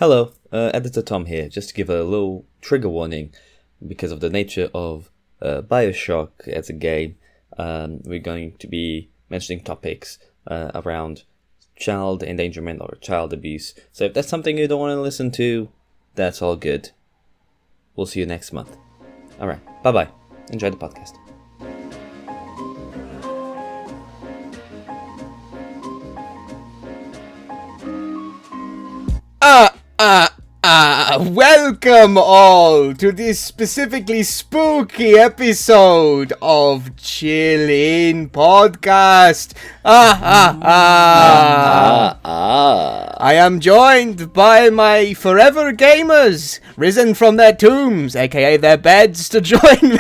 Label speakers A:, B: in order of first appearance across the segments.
A: Hello, Editor Tom here, just to give a little trigger warning because of the nature of Bioshock as a game. We're going to be mentioning topics around child endangerment or child abuse. So if that's something you don't want to listen to, that's all good. We'll see you next month. Alright, bye-bye. Enjoy the podcast.
B: Welcome all to this specifically spooky episode of Chillin' Podcast. I am joined by my forever gamers, risen from their tombs, aka their beds, to join me.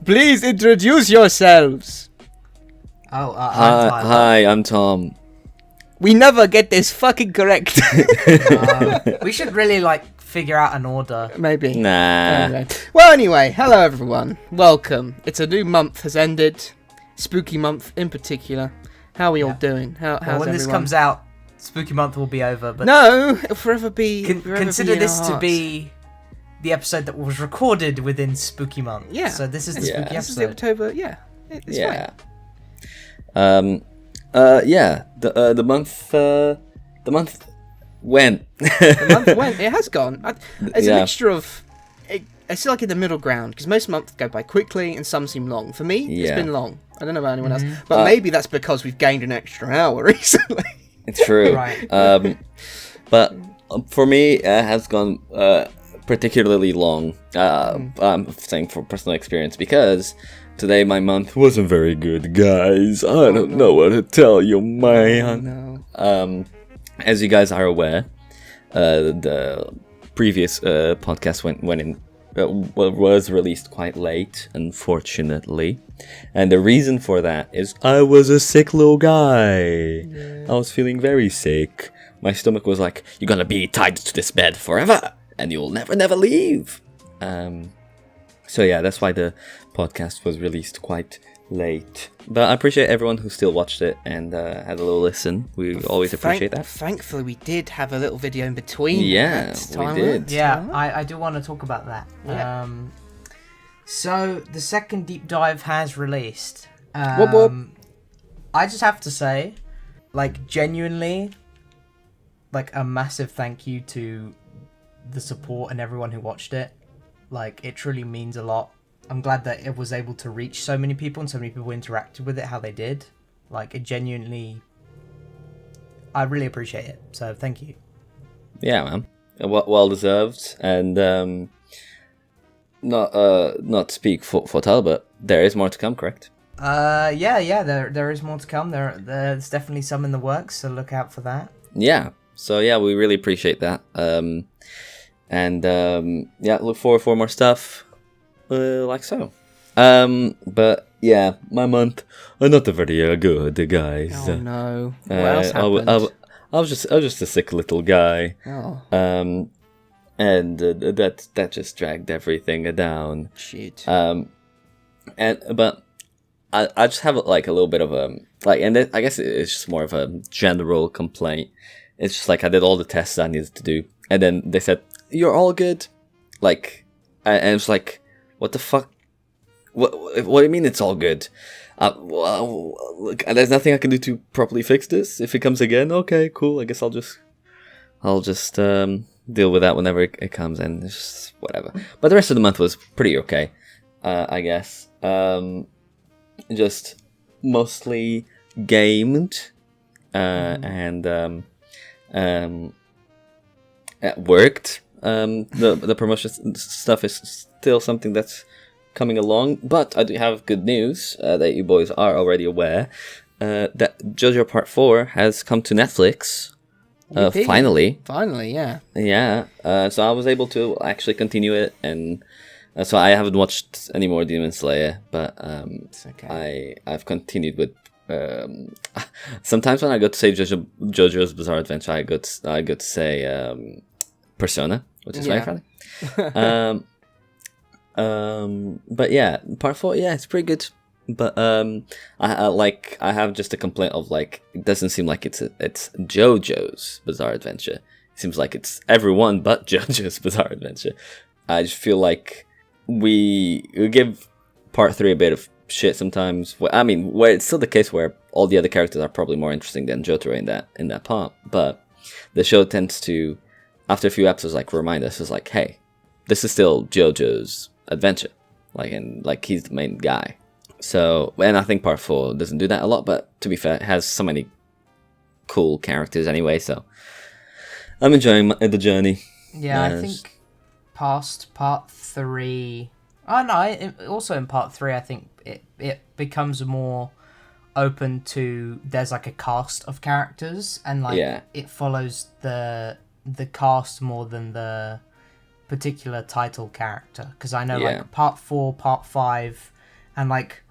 B: Please introduce yourselves.
C: I'm Tyler.
A: Hi, I'm Tom.
B: We never get this fucking correct.
C: We should really figure out an order.
B: Maybe.
A: Nah.
B: Anyway. Well, anyway, hello everyone. Welcome. It's a new month has ended. Spooky month in particular. How are we all doing? How's
C: when
B: everyone?
C: this comes out, Spooky Month will be over. But
B: No, it'll forever be.
C: consider
B: in
C: this
B: our
C: to
B: hearts.
C: be the episode that was recorded within Spooky Month.
B: Yeah.
C: So this is the
A: Yeah.
C: spooky
B: This is the
C: episode.
B: October. Yeah. It's
A: Yeah.
B: fine.
A: The month went.
B: The month went. It has gone. It's
A: Yeah.
B: a mixture of. It's like in the middle ground because most months go by quickly and some seem long. For me, it's
A: Yeah.
B: been long. I don't know about anyone else, but maybe that's because we've gained an extra hour recently.
A: It's true.
C: Right.
A: But for me, it has gone particularly long. I'm saying for personal experience because today my month wasn't very good, guys. I don't know what to tell you, man.
B: No.
A: As you guys are aware, the previous podcast was released quite late, unfortunately, and the reason for that is I was a sick little guy. I was feeling very sick. My stomach was like, "You're gonna be tied to this bed forever, and you'll never leave." So yeah, that's why the podcast was released quite late. But I appreciate everyone who still watched it and had a little listen. We always appreciate that.
B: Thankfully, we did have a little video in between.
A: Yeah,
B: that,
A: we
B: Tyler.
A: did.
C: Yeah, I do want to talk about that.
B: Yeah.
C: So the second deep dive has released.
B: Whoop, whoop.
C: I just have to say, genuinely, a massive thank you to the support and everyone who watched it. It truly means a lot. I'm glad that it was able to reach so many people and so many people interacted with it how they did. It genuinely... I really appreciate it. So, thank you.
A: Yeah, man. Well deserved. And not speak for Tal, but there is more to come, correct?
C: Yeah. There is more to come. There's definitely some in the works, so look out for that.
A: Yeah. So yeah, we really appreciate that. Yeah, look forward for more stuff. Like so. But yeah, my month not very good, guys.
B: Oh no! What else happened?
A: I was just a sick little guy.
B: Oh
A: And that just dragged everything down.
B: shit!
A: But I just have a little bit of I guess it's just more of a general complaint. It's just I did all the tests I needed to do, and then they said you're all good. And it's what the fuck? What do you mean it's all good? Well, look, there's nothing I can do to properly fix this. If it comes again, okay, cool. I guess I'll just deal with that whenever it comes, and it's just whatever. But the rest of the month was pretty okay, I guess. Just mostly gamed, and worked. The promotion stuff is still something that's coming along, but I do have good news that you boys are already aware that JoJo Part 4 has come to Netflix. Finally,
B: yeah.
A: Yeah. So I was able to actually continue it, and so I haven't watched any more Demon Slayer, but
B: It's okay.
A: I've continued with. Sometimes when I go to say JoJo's Bizarre Adventure, I go to say Persona, which is very funny. But yeah, Part 4, yeah, it's pretty good. But I have just a complaint of it doesn't seem like it's JoJo's Bizarre Adventure. seems like it's everyone but JoJo's Bizarre Adventure. I just feel like we give part 3 a bit of shit sometimes. I mean, where it's still the case where all the other characters are probably more interesting than Jotaro in that part, but the show tends to, after a few episodes, like remind us, is like, hey, this is still JoJo's adventure, like he's the main guy. So, and I think part 4 doesn't do that a lot, but to be fair, it has so many cool characters anyway, so I'm enjoying the journey.
C: Yeah, I think past part 3... Oh, no, also in part 3, I think it becomes more open to... There's, like, a cast of characters, and, like, it follows the cast more than the particular title character. Because I know, like, part 4, part 5, and, like,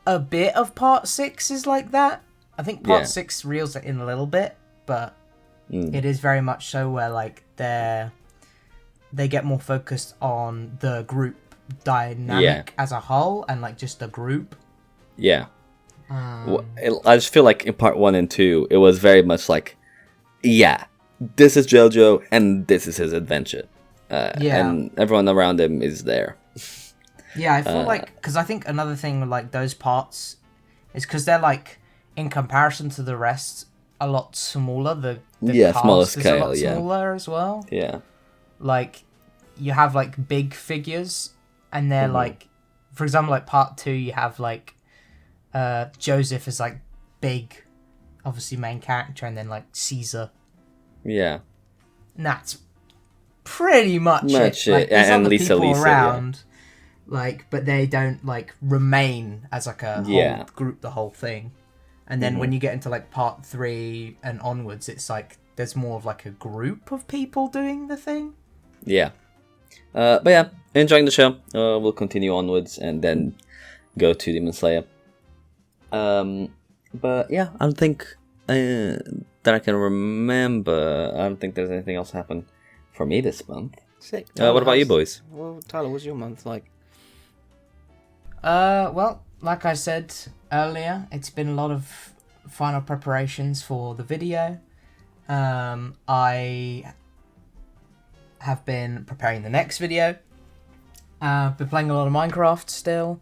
C: a bit of part 6 is like that. I think part 6 reels it in a little bit, but it is very much so where, like, they get more focused on the group dynamic as a whole, and, like, just the group.
A: Yeah. I just feel like in part 1 and 2, it was very much like, this is JoJo, and this is his adventure. And everyone around him is there.
C: Yeah, I feel like... Because I think another thing with, like, those parts is because they're, like, in comparison to the rest, a lot smaller. The cast
A: smaller
C: is
A: scale,
C: a lot smaller as well.
A: Yeah.
C: Like, you have, like, big figures, and they're, like... For example, like, part 2, you have, like... Joseph is, like, big, obviously main character, and then, like, Caesar.
A: Yeah.
C: And that's pretty much it. Like, there's
A: and
C: other
A: Lisa,
C: people around, like, but they don't, like, remain as, like, a whole group, the whole thing. And then when you get into, like, part 3 and onwards, it's, like, there's more of, like, a group of people doing the thing.
A: Yeah. But yeah, enjoying the show. We'll continue onwards and then go to Demon Slayer. But yeah, I don't think that I can remember. I don't think there's anything else happen for me this month.
B: Sick.
A: What about you boys?
B: Well, Tyler, what's your month like?
C: Well, like I said earlier, it's been a lot of final preparations for the video. I have been preparing the next video. Been playing a lot of Minecraft still.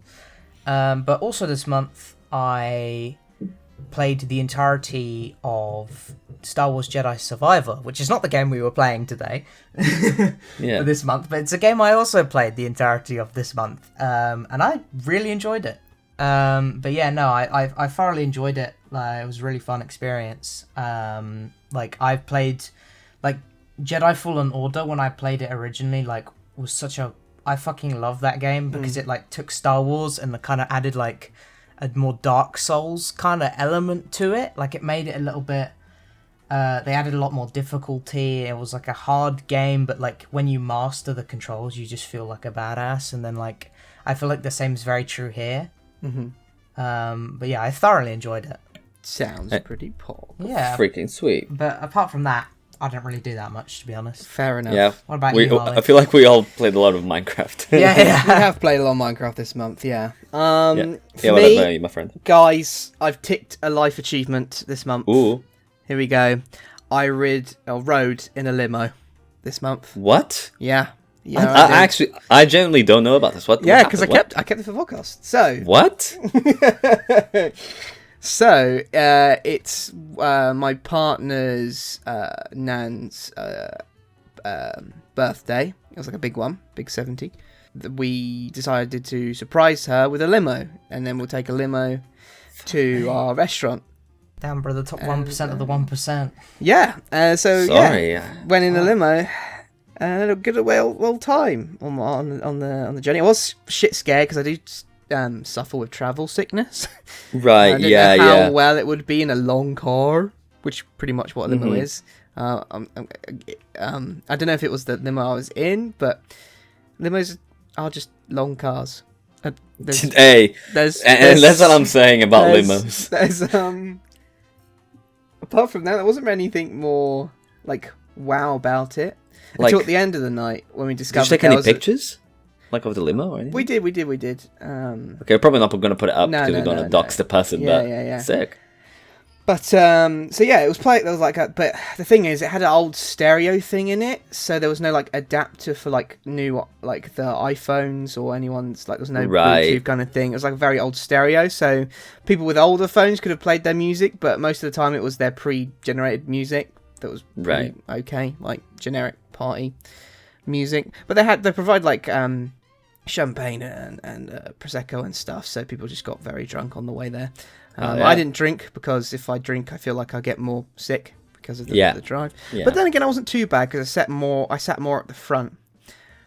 C: But also this month, I played the entirety of Star Wars Jedi Survivor, which is not the game we were playing today for this month, but it's a game I also played the entirety of this month, and I really enjoyed it. But yeah, no, I thoroughly enjoyed it. It was a really fun experience. Like, I've played, like, Jedi Fallen Order when I played it originally, like, was such a... I fucking love that game because it, like, took Star Wars and kind of added, like, a more Dark Souls kind of element to it. Like, it made it a little bit... they added a lot more difficulty. It was, like, a hard game, but, like, when you master the controls, you just feel like a badass. And then, like, I feel like the same is very true here. But yeah, I thoroughly enjoyed it.
B: Sounds pretty pog.
C: Yeah.
A: Freaking sweet.
C: But apart from that, I don't really do that much, to be honest.
B: Fair enough.
A: Yeah.
C: What about you, Harley?
A: I feel like we all played a lot of Minecraft.
C: Yeah.
B: We have played a lot of Minecraft this month, yeah.
A: What
B: Me,
A: about you, my friend?
B: guys, I've ticked a life achievement this month.
A: Ooh.
B: Here we go. I rode in a limo this month.
A: What?
B: Yeah.
A: I genuinely don't know about this. What?
B: Yeah, because I kept it for podcast. So
A: what?
B: So it's my partner's nan's birthday. It was like a big one, big 70. We decided to surprise her with a limo, and then we'll take a limo to our restaurant.
C: Damn, bro, the top 1% of the 1%.
B: Yeah.
A: Sorry.
B: Went in a limo. And had a good old time on the journey. I was shit scared because I do suffer with travel sickness.
A: Right.
B: I didn't know how well it would be in a long car, which pretty much what a limo is. I don't know if it was the limo I was in, but limos are just long cars.
A: Hey, that's what I'm saying about limos.
B: Apart from that, there wasn't anything more like wow about it. Until at the end of the night when we discovered.
A: Did you take any pictures? Like of the limo or anything?
B: We did. Okay,
A: we're probably not going to put it up because we're going to dox the person, but
B: yeah.
A: sick.
B: But so yeah, it was play. There was like, but the thing is, it had an old stereo thing in it, so there was no like adapter for like new like the iPhones or anyone's like there's no Bluetooth kind of thing. It was like a very old stereo, so people with older phones could have played their music, but most of the time it was their pre-generated music that was okay, like generic party music. But they provide like champagne and prosecco and stuff, so people just got very drunk on the way there. I didn't drink because if I drink, I feel like I get more sick because of the drive. Yeah. But then again, I wasn't too bad because I sat more at the front.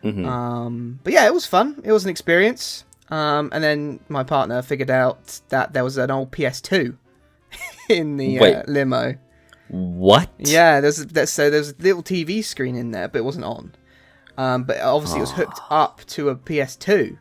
B: Mm-hmm. But yeah, it was fun. It was an experience. And then my partner figured out that there was an old PS2 in the limo.
A: What?
B: Yeah, there's a little TV screen in there, but it wasn't on. But obviously it was hooked up to a PS2.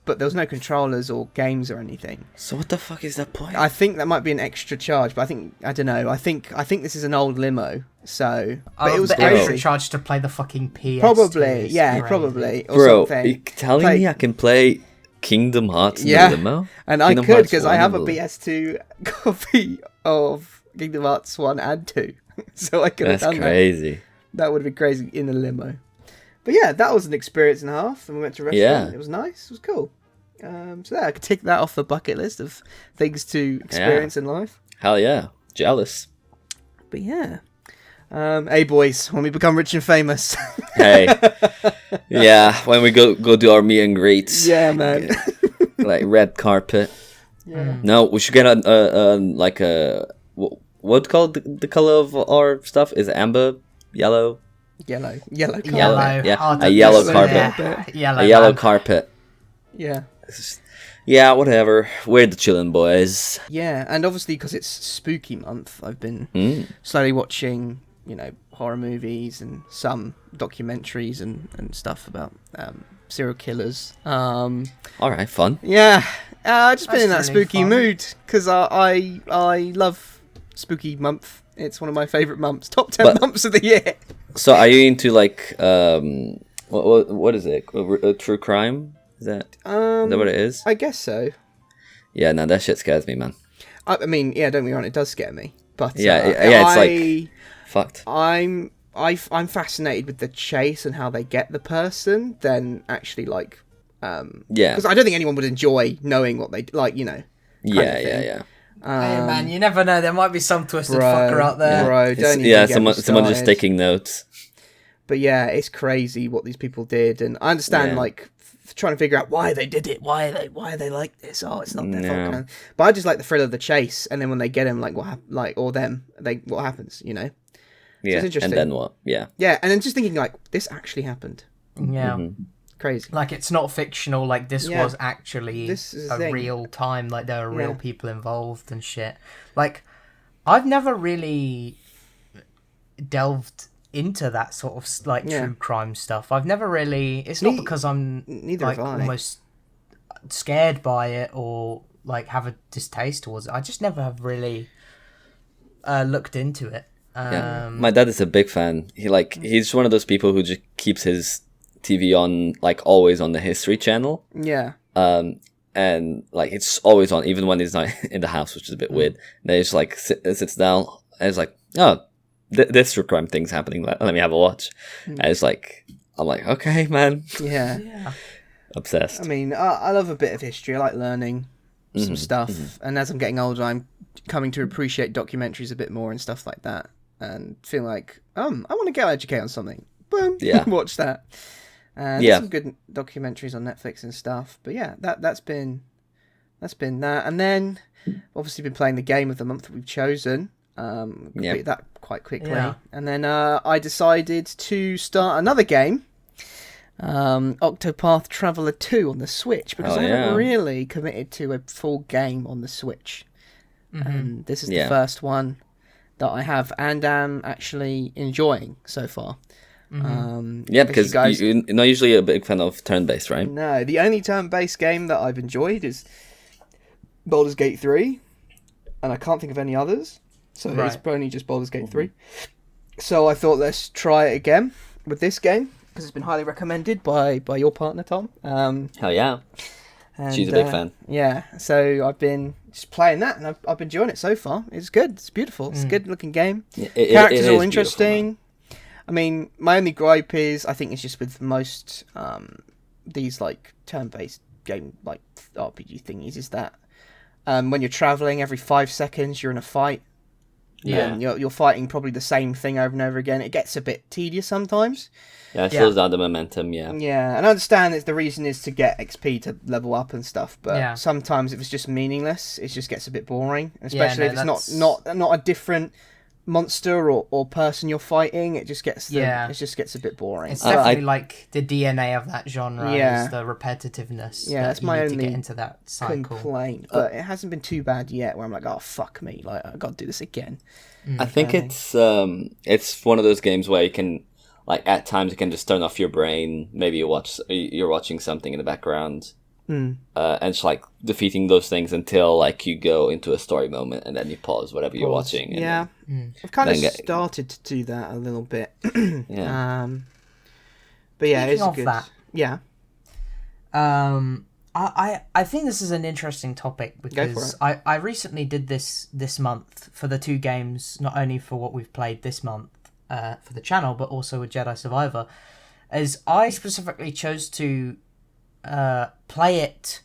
B: But there was no controllers or games or anything.
A: So what the fuck is that point?
B: I think that might be an extra charge, but I don't know. I think this is an old limo, so. But it was
C: the extra charge to play the fucking PS2.
B: Probably, yeah, probably. Or
A: bro,
B: something.
A: You're telling me I can play Kingdom Hearts in the limo?
B: And I could because I have a PS2 copy of Kingdom Hearts 1 and 2, so I could have done that. That's crazy. That would have been crazy in a limo. But yeah, that was an experience and a half, and we went to a restaurant. Yeah. It was nice. It was cool. So yeah, I could tick that off the bucket list of things to experience in life.
A: Hell yeah. Jealous.
B: But yeah. Hey boys, when we become rich and famous.
A: Hey. Yeah, when we go do our meet and greets.
B: Yeah, man.
A: Like red carpet.
B: Yeah.
A: No, we should get what called the color of our stuff? Is it amber? Yellow carpet. Yeah, a yellow carpet. A yellow carpet.
B: Yeah.
A: Yeah, whatever. We're the chillin' boys.
B: Yeah, and obviously because it's spooky month, I've been slowly watching, horror movies and some documentaries and stuff about serial killers. All
A: right, fun.
B: Yeah, I've just been in that spooky mood because I love spooky month. It's one of my favourite months, top 10 months of the year.
A: So are you into like what is it? True crime? Is that what it is?
B: I guess so.
A: Yeah, no, that shit scares me, man.
B: I mean, yeah, don't get me wrong, it does scare me. But
A: it's like fucked.
B: I'm fascinated with the chase and how they get the person. Than actually like, because I don't think anyone would enjoy knowing what they like. Yeah.
C: Hey man, you never know. There might be some twisted fucker out there.
B: Bro, don't even get
A: someone just taking notes.
B: But yeah, it's crazy what these people did, and I understand like trying to figure out why they did it, why are they like this? Oh, it's not their fault. But I just like the thrill of the chase, and then when they get him, like what happens?
A: Yeah,
B: so it's interesting.
A: And then what? Yeah,
B: and then just thinking like this actually happened.
C: Yeah.
A: Mm-hmm.
B: Crazy.
C: Like it's not fictional. Like this was actually a real time. Like there are real people involved and shit. Like I've never really delved into that sort of like true crime stuff. I've never really. It's not because I'm like almost scared by it or like have a distaste towards it. I just never have really looked into it.
A: My dad is a big fan. He's one of those people who just keeps his TV on like always on the History Channel.
B: Yeah.
A: And like it's always on even when he's not in the house, which is a bit weird. And then he just like sits down and it's like, oh, this true crime thing's happening. Let me have a watch. And it's like, I'm like, okay, man.
B: Yeah.
A: Obsessed.
B: I mean, I love a bit of history. I like learning some stuff. And as I'm getting older, I'm coming to appreciate documentaries a bit more and stuff like that. And feel like, I want to get educated on something. Boom. Yeah. Watch that. There's some good documentaries on Netflix and stuff. But yeah, that's been that. And then obviously been playing the game of the month that we've chosen. Completed that quite quickly. Yeah. And then I decided to start another game, Octopath Traveler 2 on the Switch, because I haven't really committed to a full game on the Switch. And this is the first one that I have and am actually enjoying so far.
A: Because you're not usually a big fan of turn-based, right?
B: No, the only turn-based game that I've enjoyed is Baldur's Gate 3, and I can't think of any others. So it's only just Baldur's Gate 3. So I thought, let's try it again with this game, because it's been highly recommended by your partner, Tom.
A: Hell yeah.
B: And,
A: She's a big fan.
B: Yeah, so I've been just playing that, and I've been enjoying it so far. It's good. It's beautiful. It's a good-looking game.
A: Yeah,
B: Characters
A: it
B: are all
A: is
B: interesting. I mean, my only gripe is I think it's just with most these like turn-based game like RPG thingies is that when you're traveling, every 5 seconds you're in a fight.
A: Yeah,
B: And you're fighting probably the same thing over and over again. It gets a bit tedious sometimes.
A: Yeah, it slows down the momentum. Yeah,
B: Yeah, and I understand that the reason is to get XP to level up and stuff, but sometimes if it's just meaningless, it just gets a bit boring. Especially if it's not a different monster or person you're fighting, it just gets it just gets a bit boring.
C: It's definitely like the DNA of that genre is the repetitiveness.
B: Yeah, that's my only
C: to get into that cycle.
B: complaint. But it hasn't been too bad yet where I'm like, oh fuck me, like I gotta do this again.
A: I think it's one of those games where you can, like, at times you can just turn off your brain. Maybe you're watching something in the background, and it's like defeating those things until like you go into a story moment, and then you pause whatever you're watching.
B: Yeah, I've kind of started to do that a little bit.
A: Yeah.
B: But yeah,
C: Speaking
B: it's
C: of
B: good.
C: that,
B: Yeah.
C: I think this is an interesting topic because I recently did this month for the 2 games, not only for what we've played this month for the channel, but also with Jedi Survivor, as I specifically chose to play it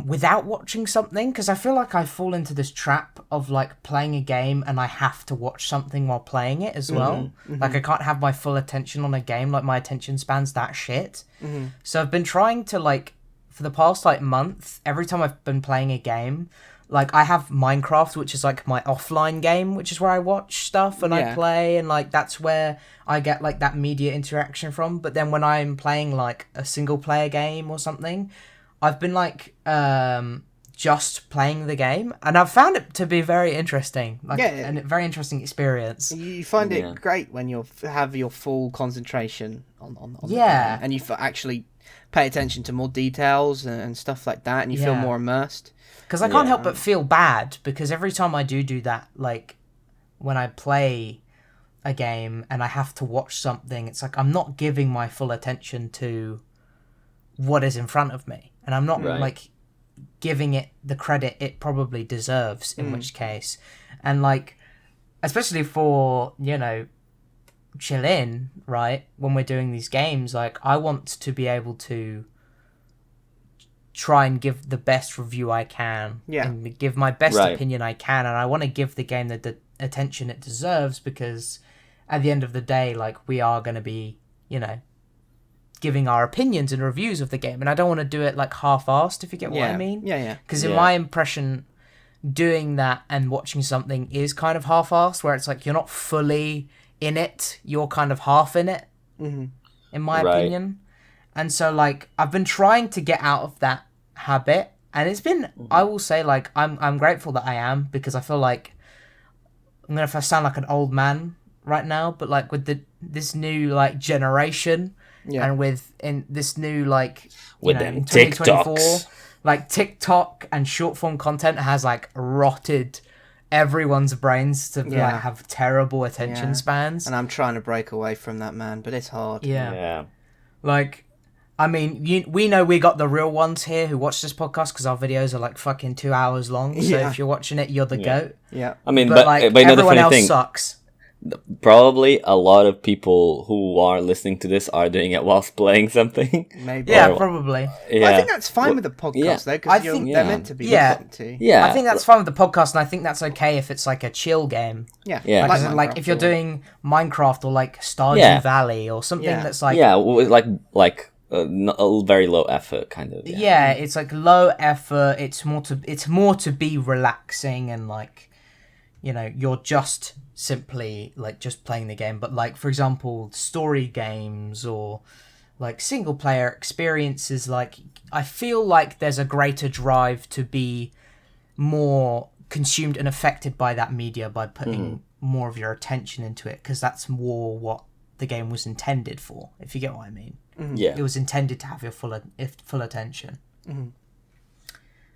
C: without watching something, because I feel like I fall into this trap of like playing a game and I have to watch something while playing it as well. Like I can't have my full attention on a game, like my attention span's that shit. So I've been trying to, like, for the past like month, every time I've been playing a game, like I have Minecraft, which is like my offline game, which is where I watch stuff and I play, and like that's where I get like that media interaction from. But then when I'm playing like a single player game or something, I've been like just playing the game, and I've found it to be very interesting, like a very interesting experience.
B: You find it great when you have your full concentration on the game, and you actually pay attention to more details and stuff like that, and you feel more immersed.
C: Because I can't help but feel bad, because every time I do that, like when I play a game and I have to watch something, it's like I'm not giving my full attention to what is in front of me, and I'm not like giving it the credit it probably deserves, in which case, and like especially for, you know, chill in, right, when we're doing these games, like I want to be able to try and give the best review I can, and give my best opinion I can, and I want to give the game the attention it deserves, because at the end of the day, like, we are going to be, you know, giving our opinions and reviews of the game, and I don't want to do it like half-assed, if you get what I mean. Because in my impression, doing that and watching something is kind of half-assed, where it's like you're not fully in it, you're kind of half in it, in my opinion. And so, like, I've been trying to get out of that habit, and it's been, I will say, like, I'm grateful that I am, because I feel like I'm gonna sound like an old man right now, but like with this new like generation, and with in this new like
A: with them in 2024,
C: like TikTok and short form content has like rotted everyone's brains to like have terrible attention spans.
B: And I'm trying to break away from that, man, but it's hard.
C: Like, I mean, we know we got the real ones here who watch this podcast, because our videos are like fucking 2 hours long. So if you're watching it, you're the goat.
A: I mean,
C: but like everyone else sucks.
A: Probably a lot of people who are listening to this are doing it whilst playing something.
B: Maybe.
C: Yeah, probably.
B: Well, I think that's fine with the podcast, though, because they're meant to be listened to.
C: I think that's fine with the podcast, and I think that's okay if it's like a chill game. Like if you're doing Minecraft or like Stardew Valley or something that's like...
A: like a very low effort kind of.
C: It's like low effort. It's more to be relaxing, and like, you know, you're just simply like just playing the game. But like, for example, story games or like single player experiences, like I feel like there's a greater drive to be more consumed and affected by that media by putting more of your attention into it, because that's more what the game was intended for, if you get what I mean. It was intended to have your full attention.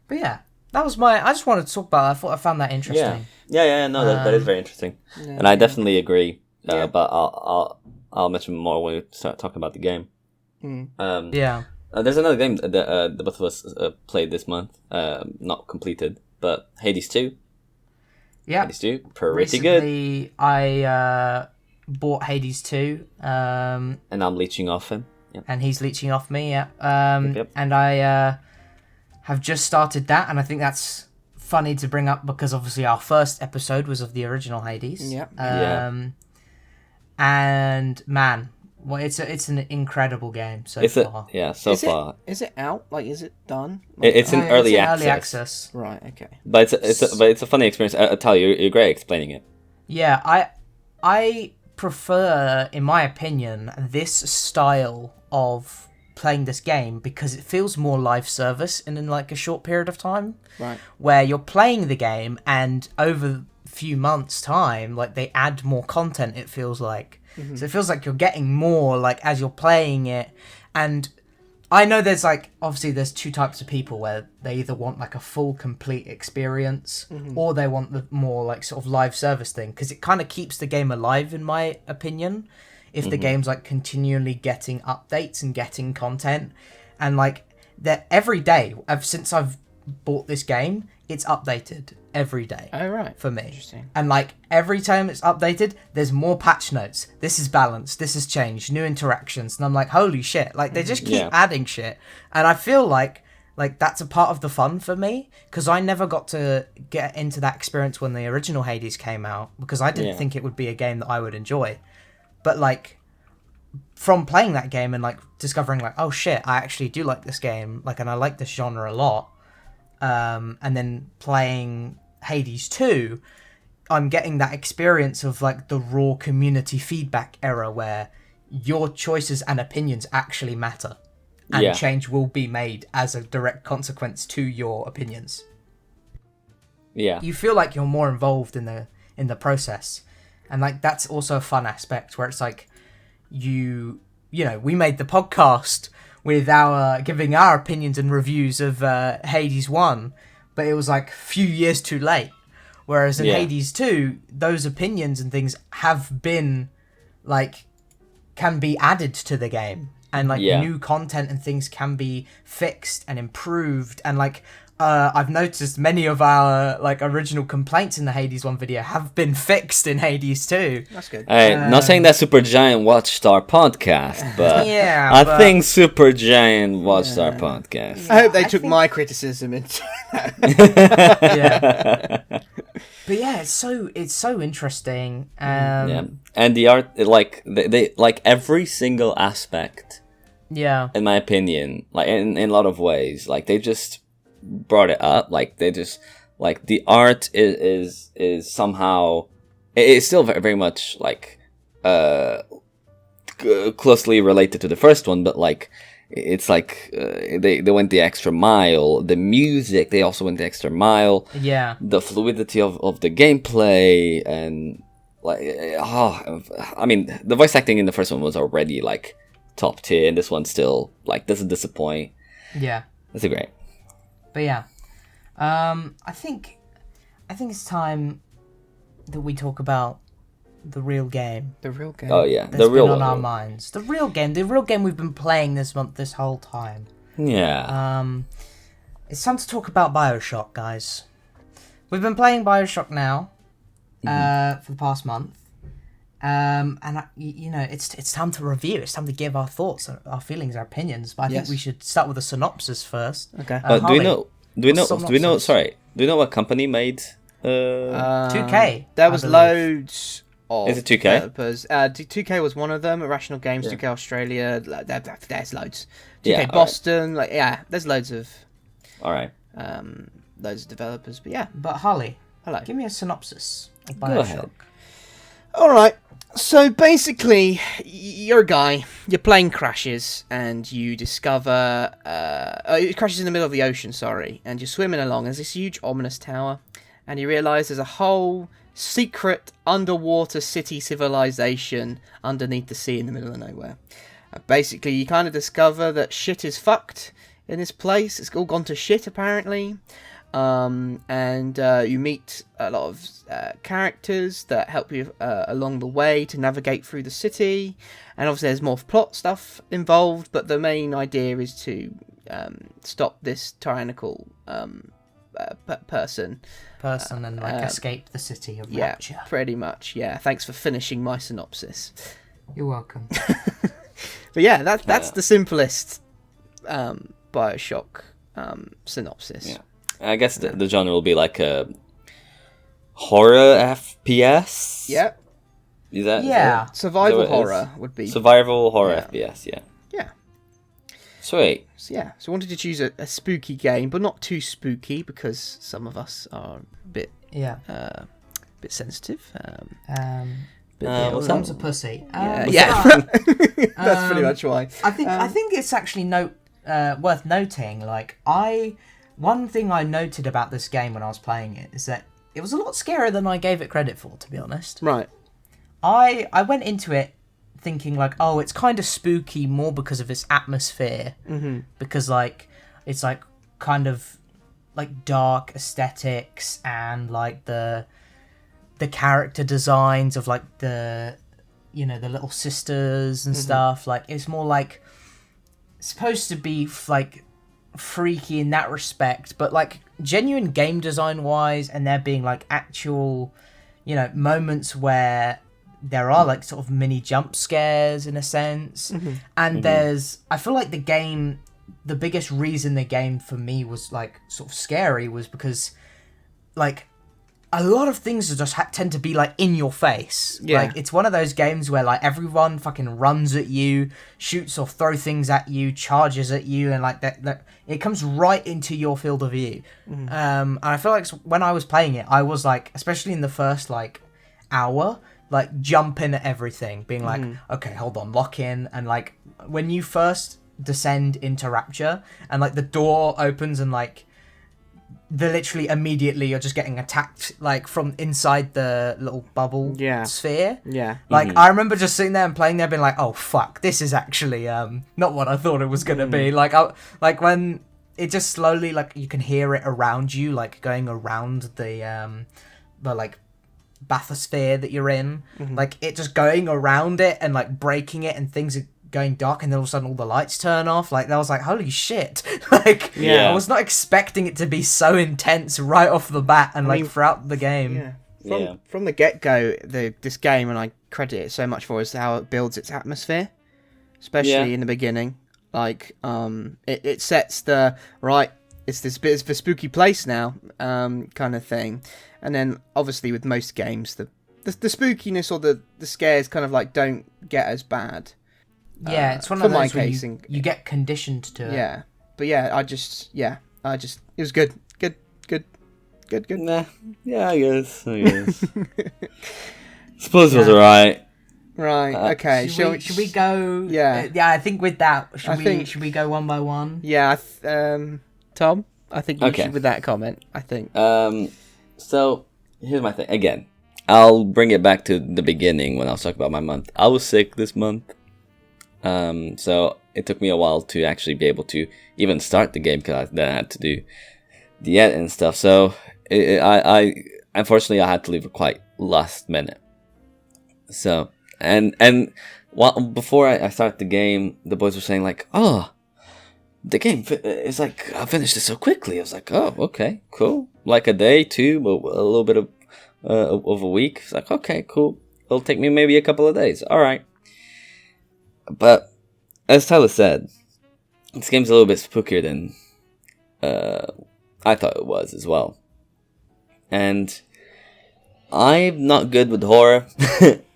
C: But yeah, that was I just wanted to talk about it. I thought I found that interesting.
A: No, that is very interesting, and I definitely agree. But I'll mention more when we start talking about the game. There's another game that the both of us played this month. Not completed, but Hades 2.
C: Yeah.
A: Hades 2, pretty good.
C: Recently, I bought Hades 2.
A: And I'm leeching off him. Yep.
C: And he's leeching off me, yeah.
A: Yep.
C: And I have just started that, and I think that's funny to bring up because obviously our first episode was of the original Hades.
B: Yeah.
C: And man, well, it's an incredible game so far.
A: So far.
B: Is it out? Like, is it done?
A: It's in early access.
C: Early access.
B: Right. Okay.
A: But it's a funny experience. I'll tell you, you're great explaining it.
C: Yeah, I prefer, in my opinion, this style of playing this game because it feels more live service in like a short period of time.
B: Right.
C: Where you're playing the game and over a few months' time, like they add more content, it feels like. Mm-hmm. So it feels like you're getting more like as you're playing it. And I know there's like, obviously there's two types of people where they either want like a full complete experience or they want the more like sort of live service thing because it kind of keeps the game alive in my opinion. If the game's like continually getting updates and getting content and like that every day since I've bought this game, it's updated every day.
B: Oh, right.
C: For me.
B: Interesting.
C: And like every time it's updated, there's more patch notes. This is balanced. This has changed. New interactions. And I'm like, holy shit. Like they just keep adding shit. And I feel like that's a part of the fun for me because I never got to get into that experience when the original Hades came out because I didn't think it would be a game that I would enjoy. But like from playing that game and like discovering like, oh shit, I actually do like this game, like, and I like this genre a lot. And then playing Hades 2, I'm getting that experience of like the raw community feedback era where your choices and opinions actually matter and change will be made as a direct consequence to your opinions.
A: Yeah.
C: You feel like you're more involved in the process. And like that's also a fun aspect where it's like you know, we made the podcast with our giving our opinions and reviews of Hades 1, but it was like a few years too late. Whereas in Hades 2, those opinions and things have been like can be added to the game and like new content and things can be fixed and improved and like I've noticed many of our like original complaints in the Hades 1 video have been fixed in Hades 2.
B: That's good.
A: Not saying that Supergiant watched our podcast, but I think Supergiant watched our podcast.
B: I hope they took my criticism into
C: But yeah, it's so interesting.
A: And the art, like they like every single aspect.
C: Yeah.
A: In my opinion, like in a lot of ways, like they just brought it up. Like they just like the art is somehow it's still very, very much like closely related to the first one, but like it's like they went the extra mile. The music, they also went the extra mile.
C: Yeah. The
A: fluidity of the gameplay and like I mean the voice acting in the first one was already like top tier, and this one still like doesn't disappoint.
C: Yeah.
A: That's great.
C: But yeah, I think it's time that we talk about the real game.
B: The real game.
A: Oh yeah,
C: the real one on our minds. The real game we've been playing this month, this whole time.
A: Yeah.
C: It's time to talk about Bioshock, guys. We've been playing Bioshock now, for the past month. And you know, it's time to review. It's time to give our thoughts, our feelings, our opinions. But I think we should start with a synopsis first.
B: Okay.
A: Do we know? Sorry, do you know what company made?
C: 2K.
B: There was loads of
A: Is it 2K?
B: developers. 2K was one of them. Irrational Games, 2K Australia. There's loads. 2K Boston. Right. Like there's loads of.
A: All right.
B: Loads of developers, but yeah.
C: But Harley,
B: hello.
C: Give me a synopsis of Bioshock.
A: Go ahead.
B: All right. So basically, you're a guy, your plane crashes, and you discover... it crashes in the middle of the ocean, and you're swimming along. There's this huge ominous tower, and you realise there's a whole secret underwater city civilization underneath the sea in the middle of nowhere. Basically, you kind of discover that shit is fucked in this place. It's all gone to shit, apparently. and you meet a lot of characters that help you along the way to navigate through the city, and obviously there's more plot stuff involved, but the main idea is to stop this tyrannical person
C: and escape the city of Rapture.
B: Yeah, pretty much. Yeah, thanks for finishing my synopsis.
C: You're welcome.
B: But yeah, that's the simplest Bioshock synopsis.
A: Yeah, I guess the genre will be like a horror FPS.
B: Yep.
A: Is that
B: Survival horror would be
A: survival horror FPS. Yeah.
B: Yeah.
A: Sweet.
B: So I wanted to choose a spooky game, but not too spooky because some of us are a bit bit sensitive.
C: Tom's a pussy.
B: That's pretty much why.
C: I think it's actually worth noting. Like one thing I noted about this game when I was playing it is that it was a lot scarier than I gave it credit for. To be honest,
B: right.
C: I went into it thinking like, oh, it's kind of spooky more because of its atmosphere, because like it's like kind of like dark aesthetics and like the character designs of like the the little sisters and stuff. Like it's more like supposed to be like freaky in that respect, but like genuine game design wise, and there being like actual moments where there are like sort of mini jump scares in a sense, and I feel like the biggest reason the game for me was like sort of scary was because like a lot of things just tend to be like in your face. Like it's one of those games where like everyone fucking runs at you, shoots or throw things at you, charges at you, and like that it comes right into your field of view. And I feel like when I was playing it, I was like, especially in the first like hour, like jumping at everything, being like, okay, hold on, lock in. And like when you first descend into Rapture and like the door opens and like literally immediately you're just getting attacked like from inside the little bubble sphere. Like I remember just sitting there and playing there being like, oh fuck, this is actually not what I thought it was gonna be. Like like when it just slowly, like you can hear it around you, like going around the like bathysphere that you're in, like it just going around it and like breaking it, and things are going dark, and then all of a sudden all the lights turn off. Like that was like, holy shit. Like I was not expecting it to be so intense right off the bat, and throughout the game.
B: From the get-go, this game, and I credit it so much for, is how it builds its atmosphere, especially in the beginning. Like it sets the right, it's this bit of a spooky place now, kind of thing. And then obviously with most games, the spookiness or the scares kind of like don't get as bad.
C: Yeah, it's one of those where you get conditioned to it.
B: Yeah, but it was good.
A: Nah, yeah, I guess. Suppose it was alright.
B: Right. Okay.
C: Should we go?
B: Yeah.
C: I think with that, should we go one by one?
B: Yeah. Tom, I think you should with that comment. I think.
A: So here's my thing. Again, I'll bring it back to the beginning when I was talking about my month. I was sick this month. So it took me a while to actually be able to even start the game, because then I had to do the edit and stuff. So I unfortunately I had to leave it quite last minute. So and before I started the game, the boys were saying like, oh, the game is like, I finished it so quickly. I was like, oh, okay, cool. Like a day, two, but a little bit of a week. It's like, okay, cool. It'll take me maybe a couple of days. All right. But as Tyler said, this game's a little bit spookier than I thought it was as well. And I'm not good with horror.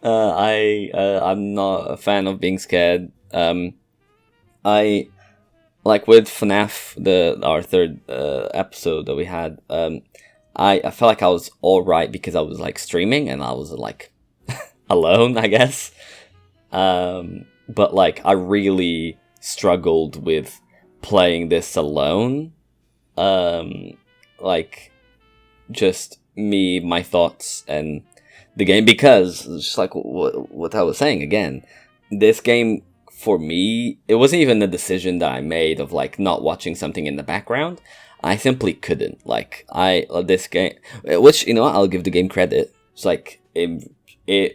A: I'm not a fan of being scared. I like with FNAF, our third episode that we had. I felt like I was all right because I was like streaming and I was like alone, I guess. But like I really struggled with playing this alone. Like just me, my thoughts, and the game, because just like what I was saying again, this game for me, it wasn't even a decision that I made of like not watching something in the background. I simply couldn't. Like, this game, which, I'll give the game credit. It's like, it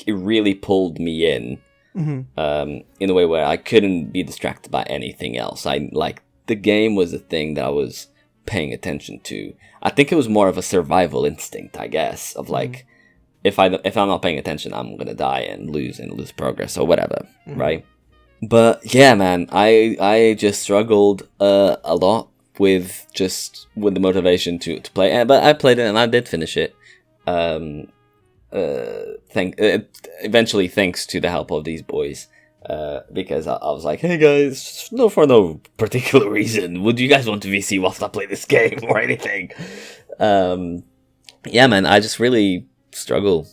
A: really pulled me in, in a way where I couldn't be distracted by anything else. The game was the thing that I was paying attention to. I think it was more of a survival instinct, I guess, of like, if I'm not paying attention, I'm gonna die and lose progress or whatever, right? But yeah, man, I just struggled a lot with the motivation to play. But I played it and I did finish it. Eventually, thanks to the help of these boys, because I was like, hey guys, for no particular reason, would you guys want to VC whilst I play this game or anything? Yeah, man, I just really struggle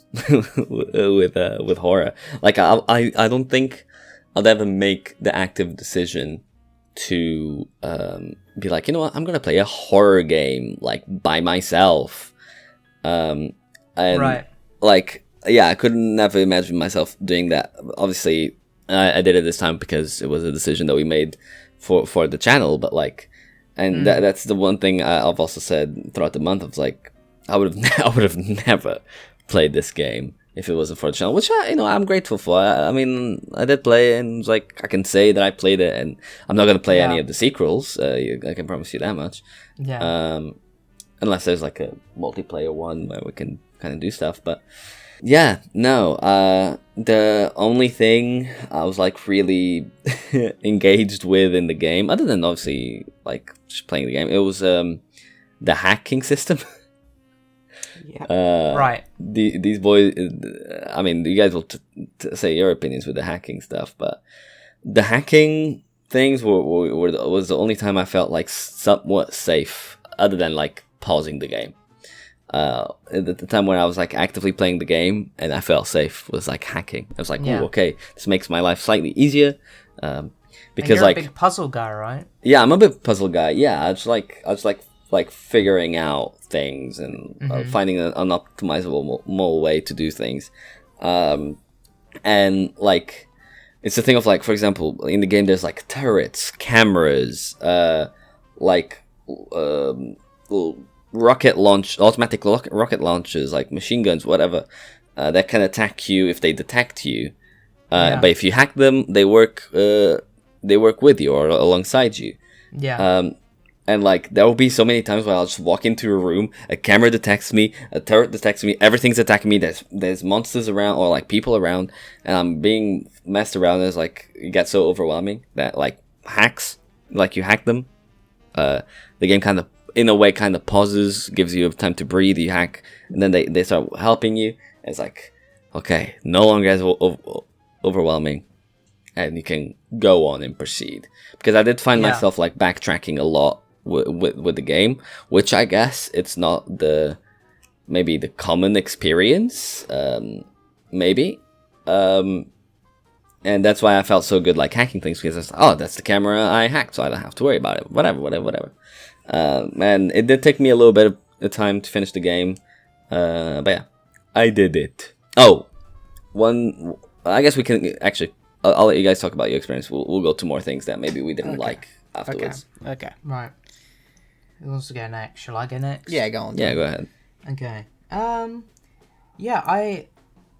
A: with horror. Like, I don't think I'll ever make the active decision to be like, you know what, I'm gonna play a horror game like by myself. And
C: Right.
A: like, yeah, I couldn't never imagine myself doing that. Obviously, I did it this time because it was a decision that we made for the channel. But like, and that's the one thing I've also said throughout the month. Of like, I would have never played this game if it wasn't for the channel, which I'm grateful for. I mean, I did play it, and like, I can say that I played it, and I'm not gonna play any of the sequels. I can promise you that much.
C: Yeah.
A: Unless there's like a multiplayer one where we can kind of do stuff, but yeah, no. The only thing I was like really engaged with in the game, other than obviously like just playing the game, it was the hacking system.
B: Yeah.
C: Right.
A: These boys, I mean, you guys will say your opinions with the hacking stuff, but the hacking things was the only time I felt like somewhat safe, other than like pausing the game. At the time when I was like actively playing the game and I felt safe was like hacking. I was like, ooh, okay, this makes my life slightly easier. Because
C: and you're
A: like
C: a big puzzle guy, right?
A: Yeah, I'm a big puzzle guy. Yeah, I was like figuring out things and finding an optimizable way to do things. And like, it's the thing of like, for example, in the game there's like turrets, cameras, automatic rocket launchers, like machine guns, whatever, that can attack you if they detect you. But if you hack them, they work with you or alongside you.
C: Yeah.
A: And like, there will be so many times where I'll just walk into a room, a camera detects me, a turret detects me, everything's attacking me, there's monsters around or like people around, and I'm being messed around. It's like, it gets so overwhelming that like hacks, like you hack them, the game kind of, in a way, kind of pauses, gives you time to breathe, you hack, and then they start helping you. It's like, okay, no longer as overwhelming, and you can go on and proceed. Because I did find myself like backtracking a lot with the game, which I guess it's not maybe the common experience, maybe. And that's why I felt so good like hacking things, because it's, that's the camera I hacked, so I don't have to worry about it. Whatever. And it did take me a little bit of time to finish the game, but yeah, I did it. I guess we can actually, I'll let you guys talk about your experience. We'll go to more things that maybe we didn't like afterwards.
B: Okay.
C: Right. Who wants to go next? Shall I go next?
B: Yeah, go on.
A: Yeah, go ahead.
C: Okay. Yeah,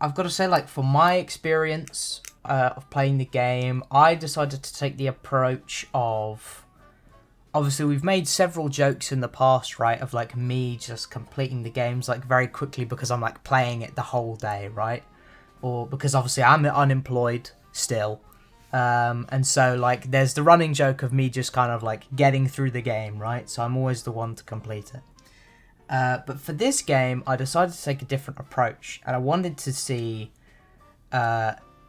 C: I've got to say, like, for my experience of playing the game, I decided to take the approach of, obviously we've made several jokes in the past, right, of like me just completing the games like very quickly because I'm like playing it the whole day, right? Or because obviously I'm unemployed still. And so like there's the running joke of me just kind of like getting through the game, right? So I'm always the one to complete it. But for this game, I decided to take a different approach, and I wanted to see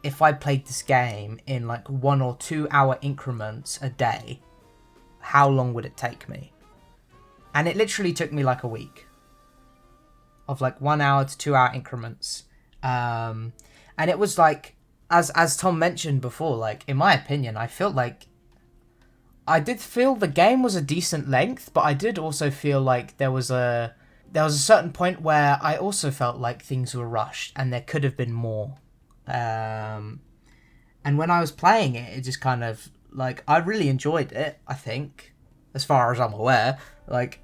C: if I played this game in like 1 or 2 hour increments a day, how long would it take me? And it literally took me like a week of like 1 hour to 2 hour increments. And it was like, as Tom mentioned before, like in my opinion, I did feel the game was a decent length, but I did also feel like there was a certain point where I also felt like things were rushed and there could have been more. And when I was playing it, it just kind of like, I really enjoyed it, I think, as far as I'm aware. Like,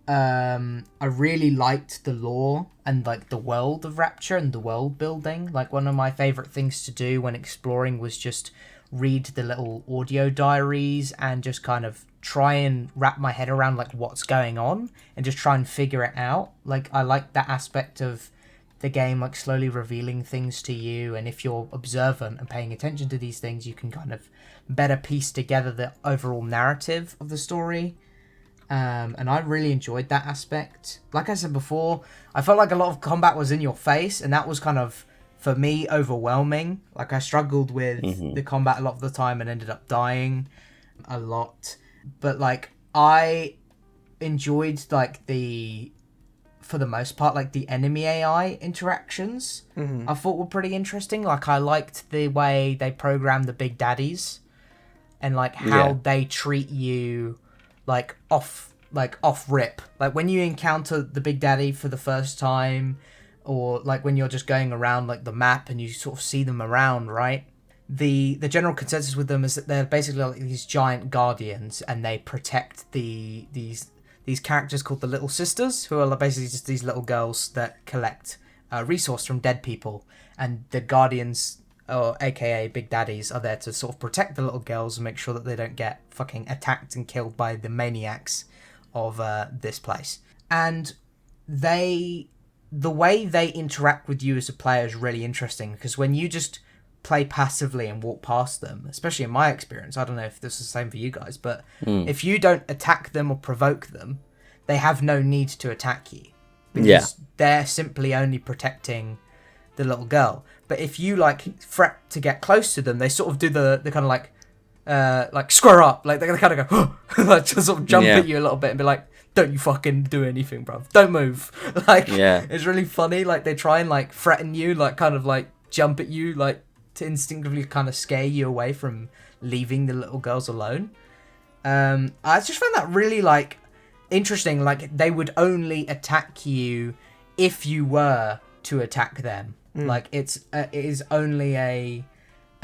C: I really liked the lore and like the world of Rapture and the world building. Like, one of my favorite things to do when exploring was just read the little audio diaries and just kind of try and wrap my head around like what's going on and just try and figure it out. Like, I like that aspect of the game, like slowly revealing things to you, and if you're observant and paying attention to these things, you can kind of better piece together the overall narrative of the story. And I really enjoyed that aspect. Like I said before, I felt like a lot of combat was in your face, and that was kind of, for me, overwhelming. Like, I struggled with the combat a lot of the time and ended up dying a lot. But, like, I enjoyed, like, for the most part, like, the enemy AI interactions. I thought were pretty interesting. Like, I liked the way they programmed the big daddies and, like, how they treat you, like, off rip. Like, when you encounter the big daddy for the first time, or like when you're just going around like the map and you sort of see them around, right? The general consensus with them is that they're basically like these giant guardians, and they protect these characters called the Little Sisters, who are basically just these little girls that collect resource from dead people, and the guardians, or aka big daddies, are there to sort of protect the little girls and make sure that they don't get fucking attacked and killed by the maniacs of this place. And the way they interact with you as a player is really interesting, because when you just play passively and walk past them, especially in my experience, I don't know if this is the same for you guys, but if you don't attack them or provoke them, they have no need to attack you, because they're simply only protecting the little girl. But if you like fret to get close to them, they sort of do the kind of like square up, like they're gonna kind of go like just sort of jump at you a little bit and be like, don't you fucking do anything, bruv. Don't move. Like, it's really funny. Like, they try and, like, threaten you, like, kind of, like, jump at you, like, to instinctively kind of scare you away from leaving the little girls alone. I just found that really, like, interesting. Like, they would only attack you if you were to attack them. Like, it is only an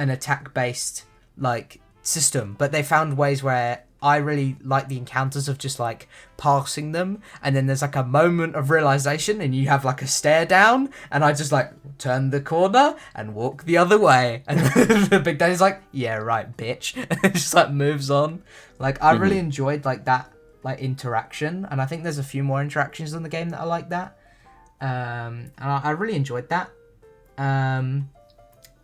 C: attack-based, like, system. But they found ways where I really like the encounters of just like passing them, and then there's like a moment of realization and you have like a stare down, and I just like turn the corner and walk the other way, and the big daddy's like, yeah right bitch, and it just like moves on. Like, I really enjoyed like that like interaction, and I think there's a few more interactions in the game that are like that, and I really enjoyed that. I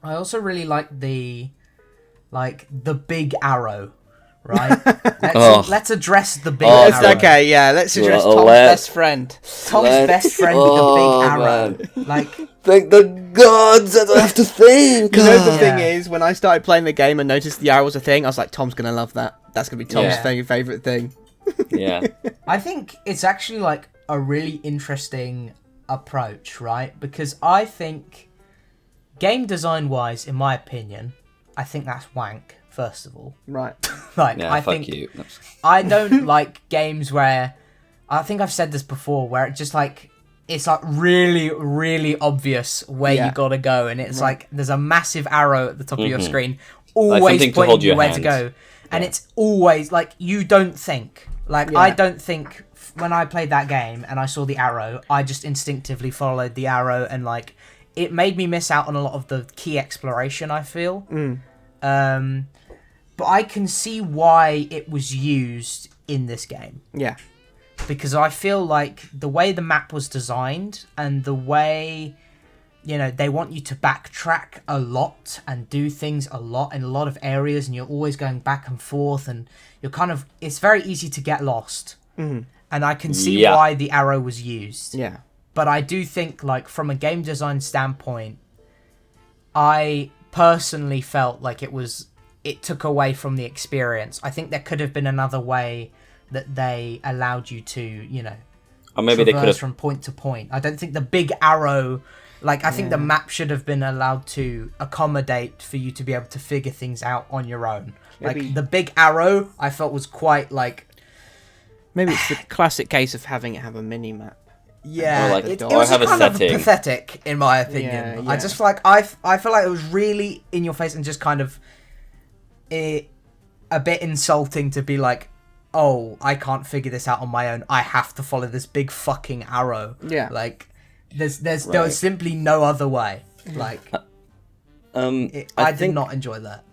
C: also really liked the big arrow. Right? Let's address the big arrow.
B: Okay, yeah, let's address Tom's best friend.
C: Tom's best friend with the big arrow.
A: Man.
C: Like,
A: thank the gods, I don't have to think.
B: You know, the thing is, when I started playing the game and noticed the arrow was a thing, I was like, Tom's going to love that. That's going to be Tom's favourite thing.
A: Yeah.
C: I think it's actually, like, a really interesting approach, right? Because I think, game design-wise, in my opinion, I think that's wank. First of all,
B: right?
C: Like,
A: yeah,
C: I think I don't like games where, I think I've said this before, where it just like it's like really, really obvious where you gotta go, and it's like there's a massive arrow at the top of your screen, always pointing you where to go, and it's always like you don't think. Like, I don't think when I played that game and I saw the arrow, I just instinctively followed the arrow, and like it made me miss out on a lot of the key exploration, I feel. But I can see why it was used in this game.
B: Yeah.
C: Because I feel like the way the map was designed and the way, you know, they want you to backtrack a lot and do things a lot in a lot of areas, and you're always going back and forth, and you're kind of, it's very easy to get lost. And I can see why the arrow was used.
B: Yeah.
C: But I do think, like, from a game design standpoint, I personally felt like it took away from the experience. I think there could have been another way that they allowed you to, you know,
A: or maybe they could have
C: from point to point. I don't think the big arrow, like, I think the map should have been allowed to accommodate for you to be able to figure things out on your own. Maybe. Like, the big arrow, I felt was quite, like...
B: Maybe it's the classic case of having it have a mini-map.
C: Yeah,
A: like,
C: it was
A: have
C: kind
A: a
C: of pathetic, in my opinion. I just feel like, I feel like it was really in your face and just kind of... a bit insulting to be like, oh, I can't figure this out on my own. I have to follow this big fucking arrow.
B: Yeah.
C: Like, there's simply no other way. Like, I did not enjoy that.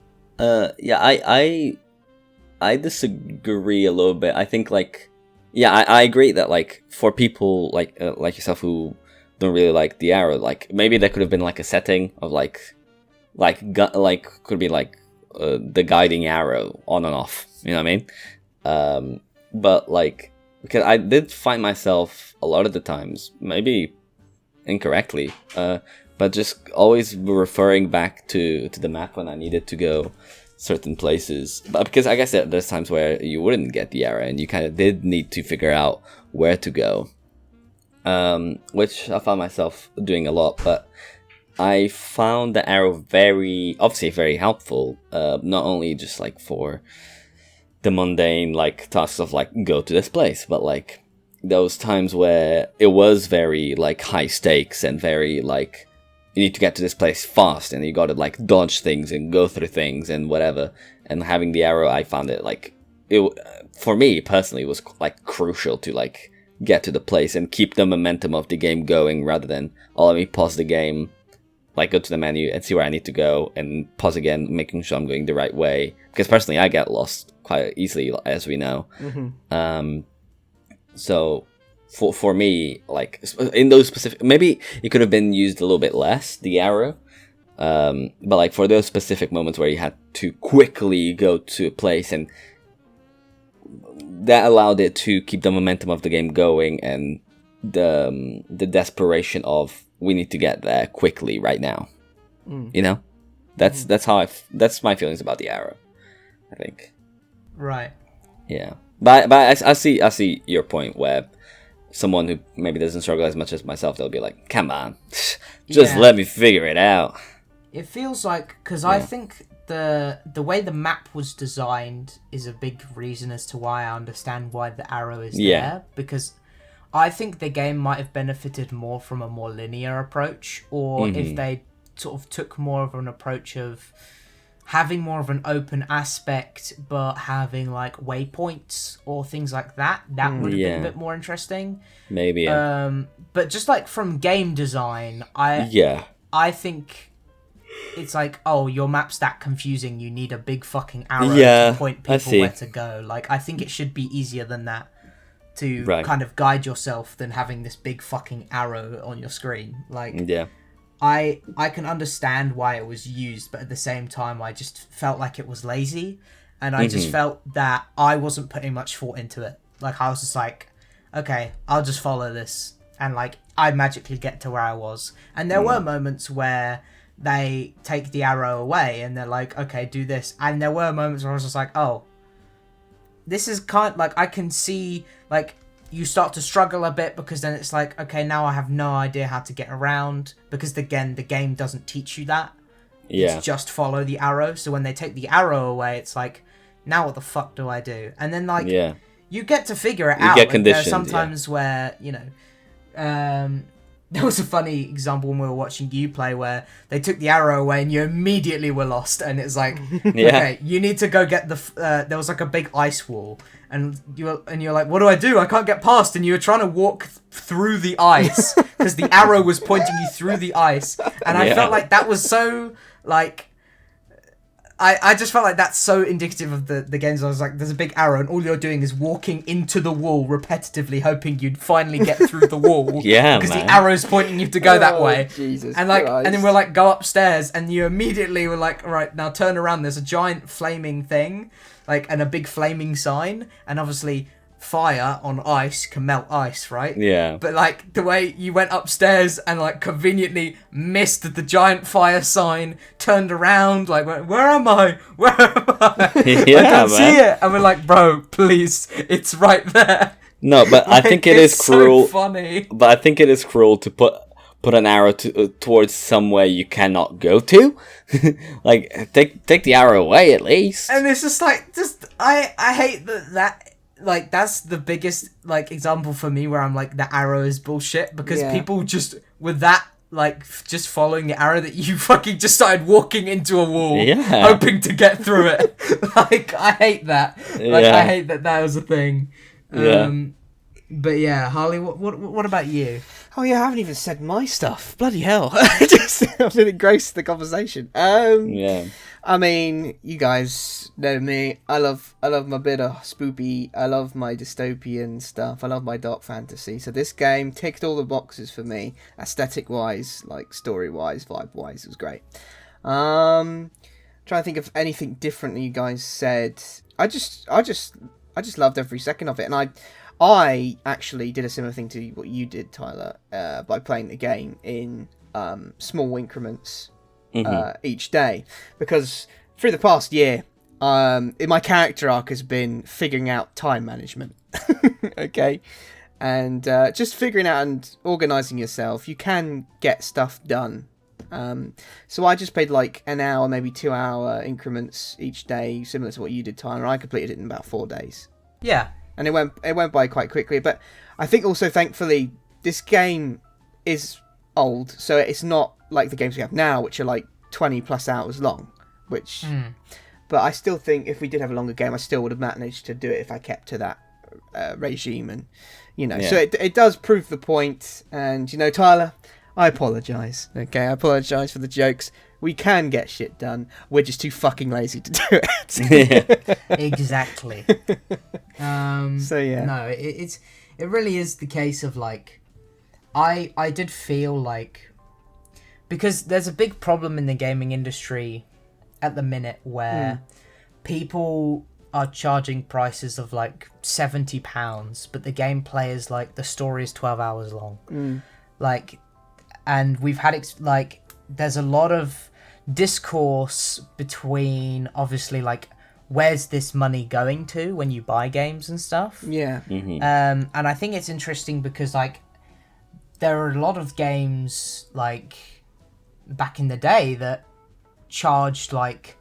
A: I disagree a little bit. I think I agree that for people like yourself who don't really like the arrow, maybe there could have been a setting of could be the guiding arrow on and off. You know what I mean? But because I did find myself a lot of the times, maybe incorrectly, but just always referring back to the map when I needed to go certain places. But because I guess there's times where you wouldn't get the arrow and you kind of did need to figure out where to go, which I found myself doing a lot. But I found the arrow very helpful, not only just for the mundane tasks of go to this place, but those times where it was very high stakes and very you need to get to this place fast and you gotta dodge things and go through things and whatever. And having the arrow, I found it for me personally was crucial to get to the place and keep the momentum of the game going, rather than let me pause the game, go to the menu and see where I need to go and pause again, making sure I'm going the right way. Because personally I get lost quite easily, as we know. Mm-hmm. So for me, in those specific, maybe it could have been used a little bit less, the arrow. But for those specific moments where you had to quickly go to a place, and that allowed it to keep the momentum of the game going, and the desperation of we need to get there quickly right now. You know, that's how that's my feelings about the arrow, I think.
C: Right.
A: Yeah, but I see your point, where someone who maybe doesn't struggle as much as myself, they'll be like, come on, just let me figure it out.
C: It feels because I think the way the map was designed is a big reason as to why I understand why the arrow is there, because I think the game might have benefited more from a more linear approach, or if they sort of took more of an approach of having more of an open aspect, but having waypoints or things like that would have been a bit more interesting.
A: Maybe.
C: But just from game design, I think it's oh, your map's that confusing, you need a big fucking arrow to point people where to go. I think it should be easier than that to kind of guide yourself than having this big fucking arrow on your screen. I can understand why it was used, but at the same time, I just felt like it was lazy, and I just felt that I wasn't putting much thought into it. I was just okay, I'll just follow this, and I magically get to where I was. And there were moments where they take the arrow away, and they're okay, do this. And there were moments where I was just oh, this is kind of I can see you start to struggle a bit, because then it's okay, now I have no idea how to get around, because again, the game doesn't teach you that. It's just follow the arrow. So when they take the arrow away, it's now what the fuck do I do? And then you get to figure it out.
A: Get conditioned,
C: there are sometimes where there was a funny example when we were watching you play, where they took the arrow away and you immediately were lost, and it's okay, you need to go get there was a big ice wall, and you're what do? I can't get past. And you were trying to walk through the ice because the arrow was pointing you through the ice, and I felt that was so I just felt that's so indicative of the games. I was there's a big arrow, and all you're doing is walking into the wall repetitively, hoping you'd finally get through the wall. Because the arrow's pointing you to go that way.
B: Jesus
C: and
B: Christ.
C: and then we're go upstairs, and you immediately were all right, now turn around. There's a giant flaming thing, and a big flaming sign, and obviously fire on ice can melt ice, right?
A: Yeah.
C: But the way you went upstairs and conveniently missed the giant fire sign, turned around, where am I? Where am I? I don't see it. And we're bro, please, it's right there.
A: No, but I think it is cruel.
C: So funny.
A: But I think it is cruel to put an arrow towards somewhere you cannot go to. Take the arrow away at least.
C: And it's just I hate that. That's the biggest example for me where I'm the arrow is bullshit, because people just with that like just following the arrow that you fucking just started walking into a wall,
A: Yeah.
C: hoping to get through it. Like, I hate that. Like,
A: Yeah.
C: I hate that was a thing.
A: Yeah.
C: But yeah, Harley, what about you?
B: Oh yeah, I haven't even said my stuff. Bloody hell! I've been engrossed in the conversation.
A: Yeah.
B: I mean, you guys know me. I love my bit of spoopy. I love my dystopian stuff. I love my dark fantasy. So this game ticked all the boxes for me, aesthetic wise, like story wise, vibe wise. It was great. Trying to think of anything different that you guys said. I just loved every second of it, and I actually did a similar thing to what you did, Tyler, by playing the game in small increments each day. Because through the past year, my character arc has been figuring out time management. Okay? And just figuring out and organising yourself, you can get stuff done. So I just played like an hour, maybe 2 hour increments each day, similar to what you did, Tyler. I completed it in about 4 days.
C: Yeah.
B: And it went by quite quickly, but I think also thankfully this game is old, so it's not like the games we have now, which are like 20 plus hours long. But I still think if we did have a longer game, I still would have managed to do it if I kept to that regime, and so it does prove the point. And Tyler, I apologise. Okay, I apologise for the jokes. We can get shit done. We're just too fucking lazy to do it.
C: Exactly.
B: So yeah.
C: No, it really is the case of like, I did feel like, because there's a big problem in the gaming industry at the minute where people are charging prices of like £70, but the gameplay is like, the story is 12 hours long. Like, and we've had there's a lot of discourse between, obviously, like, where's this money going to when you buy games and stuff.
B: Yeah.
C: And I think it's interesting because like there are a lot of games like back in the day that charged like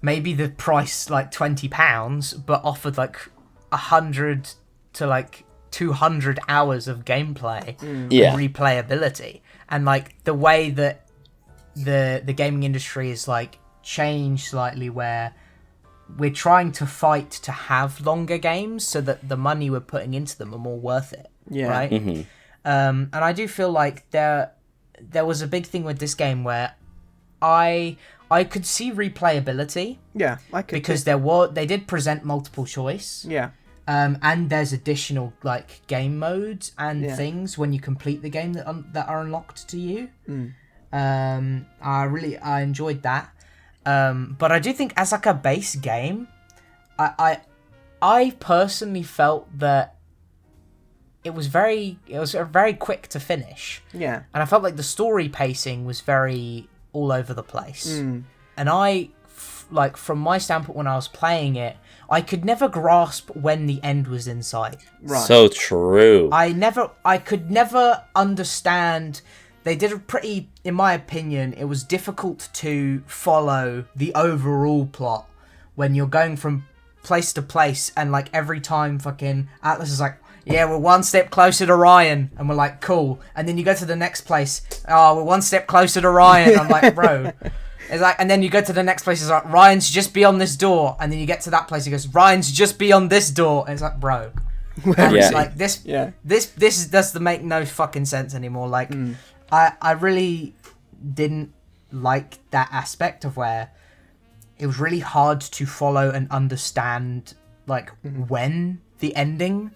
C: maybe the price like £20 but offered like 100 to like 200 hours of gameplay and replayability. And like the way that the gaming industry is like changed slightly, where we're trying to fight to have longer games so that the money we're putting into them are more worth it.
B: Yeah.
C: Right. And I do feel like there was a big thing with this game where I could see replayability.
B: Yeah, I could,
C: because they did present multiple choice.
B: Yeah.
C: And there's additional like game modes and things when you complete the game that are unlocked to you. I enjoyed that. But I do think as like a base game, I personally felt that it was very quick to finish.
B: Yeah.
C: And I felt like the story pacing was very all over the place. And like from my standpoint when I was playing it, I could never grasp when the end was in sight.
B: Right.
A: So true.
C: I could never understand. They did a pretty, in my opinion, it was difficult to follow the overall plot when you're going from place to place, and like every time fucking Atlas is like, yeah, we're one step closer to Ryan, and we're like, cool. And then you go to the next place, oh, we're one step closer to Ryan. I'm like, bro. It's like, and then you go to the next place, it's like, Ryan's just beyond this door. And then you get to that place, he goes, Ryan's just beyond this door. And it's like, bro. It's like, this doesn't make no fucking sense anymore. Like, I really didn't like that aspect of where it was really hard to follow and understand, like, when the ending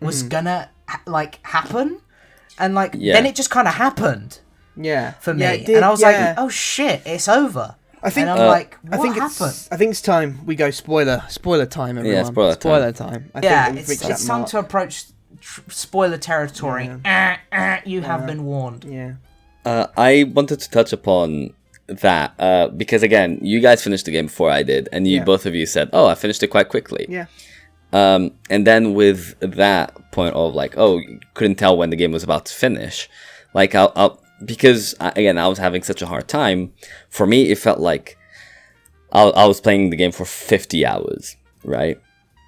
C: was gonna, like, happen. And, like, then it just kind of happened.
B: Yeah.
C: For me. And I was like, oh shit, it's over.
B: I think,
C: and I'm like, what happened?
B: I think it's time we go spoiler time, everyone.
A: Yeah, spoiler time.
B: I think
C: it's time to approach spoiler territory. You have been warned.
B: Yeah.
A: I wanted to touch upon that because again, you guys finished the game before I did, and both of you said, "Oh, I finished it quite quickly."
B: Yeah.
A: And then with that point of like, oh, you couldn't tell when the game was about to finish, like because again, I was having such a hard time. For me, it felt like I was playing the game for 50 hours, right?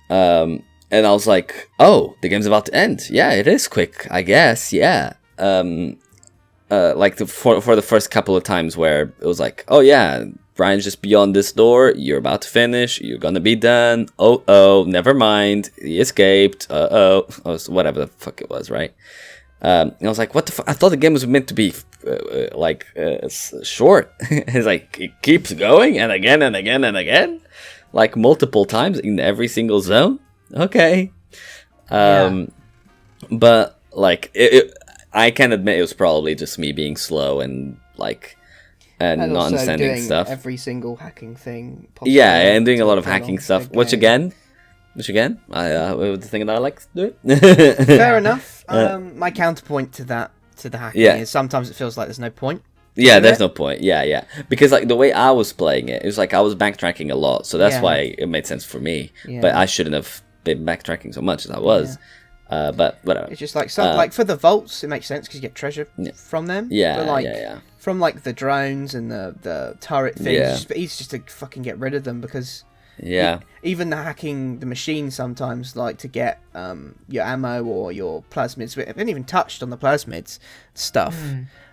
A: And I was like, oh, the game's about to end. Yeah, it is quick, I guess. Yeah. for the first couple of times where it was like, oh yeah, Brian's just beyond this door. You're about to finish. You're gonna be done. Oh, never mind. He escaped. Oh, whatever the fuck it was, right? And I was like, what the fuck? I thought the game was meant to be short. It's like it keeps going and again and again and again, like multiple times in every single zone. Okay, but like I can admit it was probably just me being slow and like. And not understanding
B: doing
A: stuff.
B: Every single hacking thing.
A: Yeah, and doing a lot of hacking stuff. Which again, the thing that I like to do.
B: Fair enough. My counterpoint to the hacking is sometimes it feels like there's no point.
A: Yeah, there's no point. Yeah, because like the way I was playing it was like I was backtracking a lot, so that's why it made sense for me. Yeah. But I shouldn't have been backtracking so much as I was. But whatever.
B: It's just like like for the vaults, it makes sense because you get treasure from them.
A: Yeah,
B: but like,
A: yeah.
B: From like the drones and the turret things, it's just to fucking get rid of them because even the hacking the machine sometimes like to get your ammo or your plasmids. We haven't even touched on the plasmids stuff.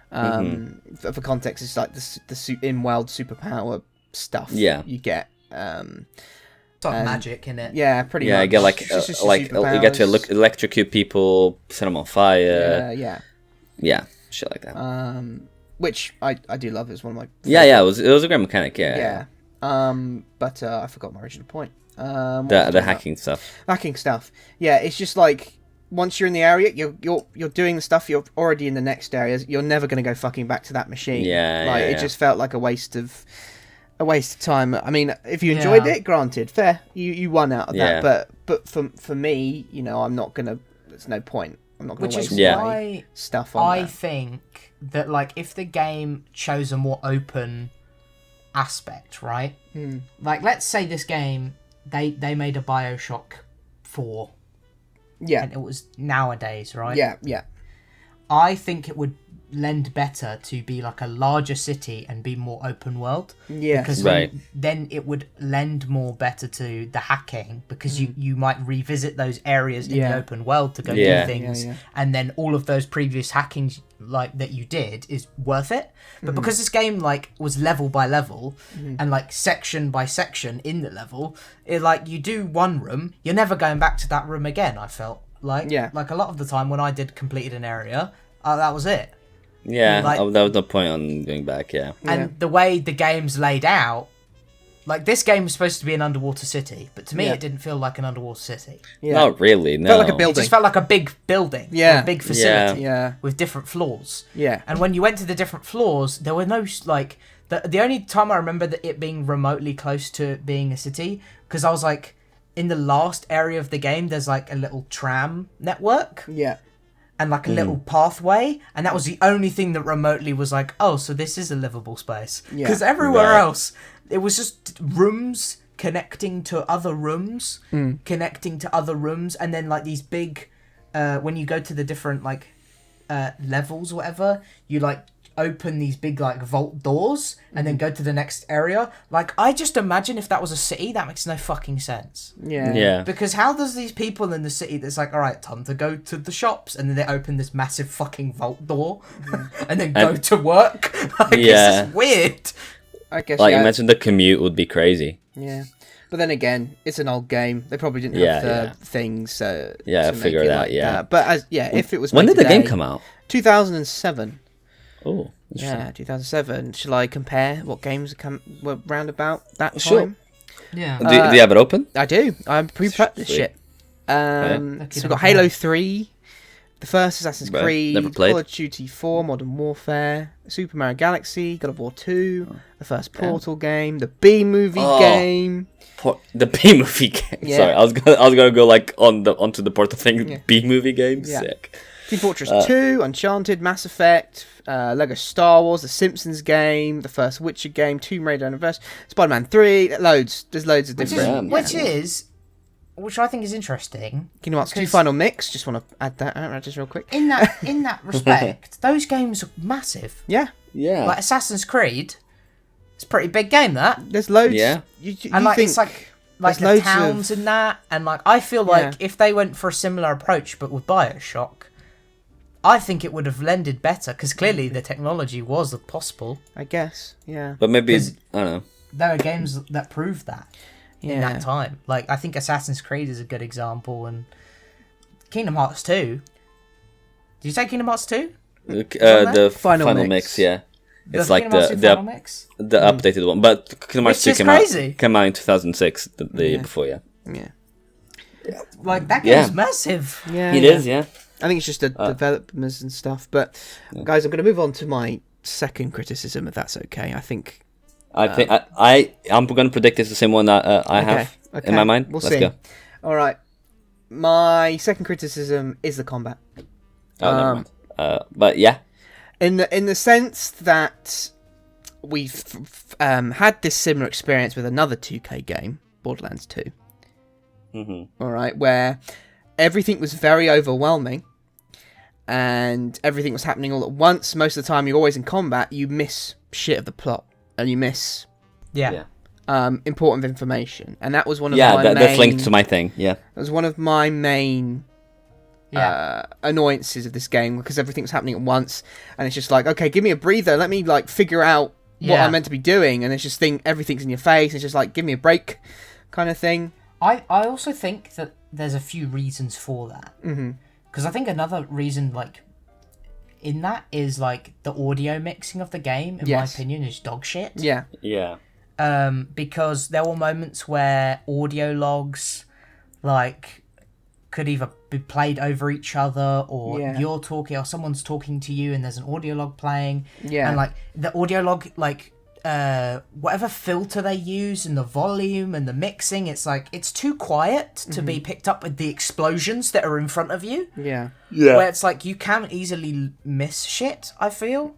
B: For context, it's like the in-world superpower stuff. Yeah, you get.
C: It's like magic in it.
B: Yeah, pretty much.
A: Yeah, you get like you get to electrocute people, set them on fire. Yeah, shit like that.
B: Which I do love. It's one of my
A: favorite. It was a great mechanic. Yeah.
B: But I forgot my original point.
A: The hacking stuff.
B: Hacking stuff. Yeah, it's just like once you're in the area, you're doing the stuff. You're already in the next area. You're never going to go fucking back to that machine. It just felt like a waste of time. I mean, if you enjoyed it, granted, fair. You won out of that. But for me, I'm not gonna. There's no point. I'm not gonna waste my stuff on that.
C: I think that like if the game chose a more open aspect, right? Like let's say this game they made a Bioshock 4.
B: Yeah.
C: And it was nowadays, right?
B: Yeah.
C: I think it would lend better to be like a larger city and be more open world.
B: Yeah.
C: Because then it would lend more better to the hacking because you might revisit those areas in the open world to go do things. And then all of those previous hackings like that you did is worth it. But because this game like was level by level and like section by section in the level, it like you do one room, you're never going back to that room again, I felt. Like a lot of the time when I did completed an area, that was it.
A: Yeah, like, there was no point on going back,
C: And the way the game's laid out, like this game was supposed to be an underwater city, but to me it didn't feel like an underwater city.
A: Yeah. Not really, no.
B: It felt like a building.
C: It just felt like a big building, a big facility with different floors.
B: Yeah.
C: And when you went to the different floors, there were no, like, the only time I remember that it being remotely close to being a city, because I was like, in the last area of the game, there's like a little tram network.
B: Yeah.
C: And like a little pathway, and that was the only thing that remotely was like, oh, so this is a livable space. Because everywhere else, it was just rooms connecting to other rooms, and then like these big, when you go to the different like levels or whatever, you like open these big like vault doors and then go to the next area. Like I just imagine if that was a city, that makes no fucking sense.
A: Yeah.
C: Because how does these people in the city that's like, all right, time to go to the shops, and then they open this massive fucking vault door and then go to work? Like it's just weird.
B: I guess
A: like imagine the commute would be crazy.
B: Yeah. But then again, it's an old game. They probably didn't have the things to
A: figure it out.
B: That. But if it was
A: when did the game come out?
B: 2007.
A: Oh,
B: yeah, 2007. Shall I compare what games were round about that time?
A: Sure.
C: Yeah.
A: Do you have it open?
B: I do. I'm pre-prepped this shit. So we've got Halo 3, the first Assassin's Creed,
A: never played.
B: Call of Duty 4, Modern Warfare, Super Mario Galaxy, God of War 2, the first Portal game, the B-movie game.
A: The B-movie game.
B: Yeah.
A: Sorry, I was gonna go like onto the Portal thing. Yeah. B-movie game.
B: Yeah.
A: Sick.
B: Team Fortress 2, Uncharted, Mass Effect, Lego Star Wars, the Simpsons game, the first Witcher game, Tomb Raider Anniversary, Spider-Man 3, loads. There's loads of different...
C: Which I think is interesting.
B: Kingdom Hearts 2 Final Mix, just want to add that out just real quick.
C: In that respect, those games are massive.
B: Yeah.
C: Like Assassin's Creed, it's a pretty big game, that.
B: There's loads.
A: Yeah.
C: And like it's like the towns in that, and like I feel like if they went for a similar approach but with Bioshock, I think it would have lended better because clearly the technology was possible.
B: I guess, yeah.
A: But maybe, I
C: 'Cause
A: don't know.
C: There are games that prove that in
B: Yeah.
C: that time. Like, I think Assassin's Creed is a good example, and Kingdom Hearts 2. Did you say Kingdom Hearts 2?
A: The
B: Final
A: final
B: mix.
A: mix, yeah. It's
C: The
A: like
C: Kingdom Hearts 2 Final Mix?
A: the updated one. But Kingdom Hearts
C: Which
A: 2
C: is crazy.
A: came out in 2006, the year
B: Yeah.
A: before, yeah.
B: Yeah.
C: Like, that
A: Yeah.
C: game's massive.
B: Yeah.
A: It is, yeah.
B: I think it's just the developers and stuff. But, guys, I'm going to move on to my second criticism, if that's okay. I think...
A: I think I'm going to predict it's the same one that I have in my mind.
B: We'll
A: Let's
B: see.
A: go.
B: All right. My second criticism is the combat.
A: Oh, never mind. But yeah.
B: In the sense that we've had this similar experience with another 2K game, Borderlands 2.
A: Mm-hmm.
B: All right, where everything was very overwhelming and everything was happening all at once. Most of the time, you're always in combat. You miss shit of the plot and you miss
C: Yeah.
B: important information, and that was one of my main...
A: that's linked to my thing. Yeah.
B: That was one of my main annoyances of this game, because everything's happening at once, and it's just like, okay, give me a breather, let me like figure out what I'm meant to be doing, and it's just everything's in your face. It's just like, give me a break, kind of thing.
C: I also think that there's a few reasons for that. Because I think another reason, like, in that is, like, the audio mixing of the game, in my opinion, is dog shit.
B: Yeah.
A: Yeah.
C: Because there were moments where audio logs, like, could either be played over each other, or you're talking, or someone's talking to you and there's an audio log playing.
B: Yeah.
C: And, like, the audio log, like, whatever filter they use and the volume and the mixing, it's like, it's too quiet to be picked up with the explosions that are in front of you.
B: Yeah.
A: Yeah.
C: Where it's like, you can easily miss shit, I feel.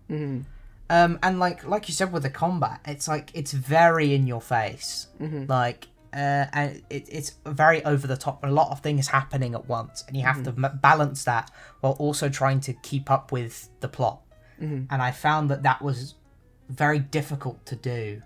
C: And like you said with the combat, it's like, it's very in your face. Like, and it's very over the top. A lot of things happening at once, and you have to balance that while also trying to keep up with the plot. And I found that was very difficult to do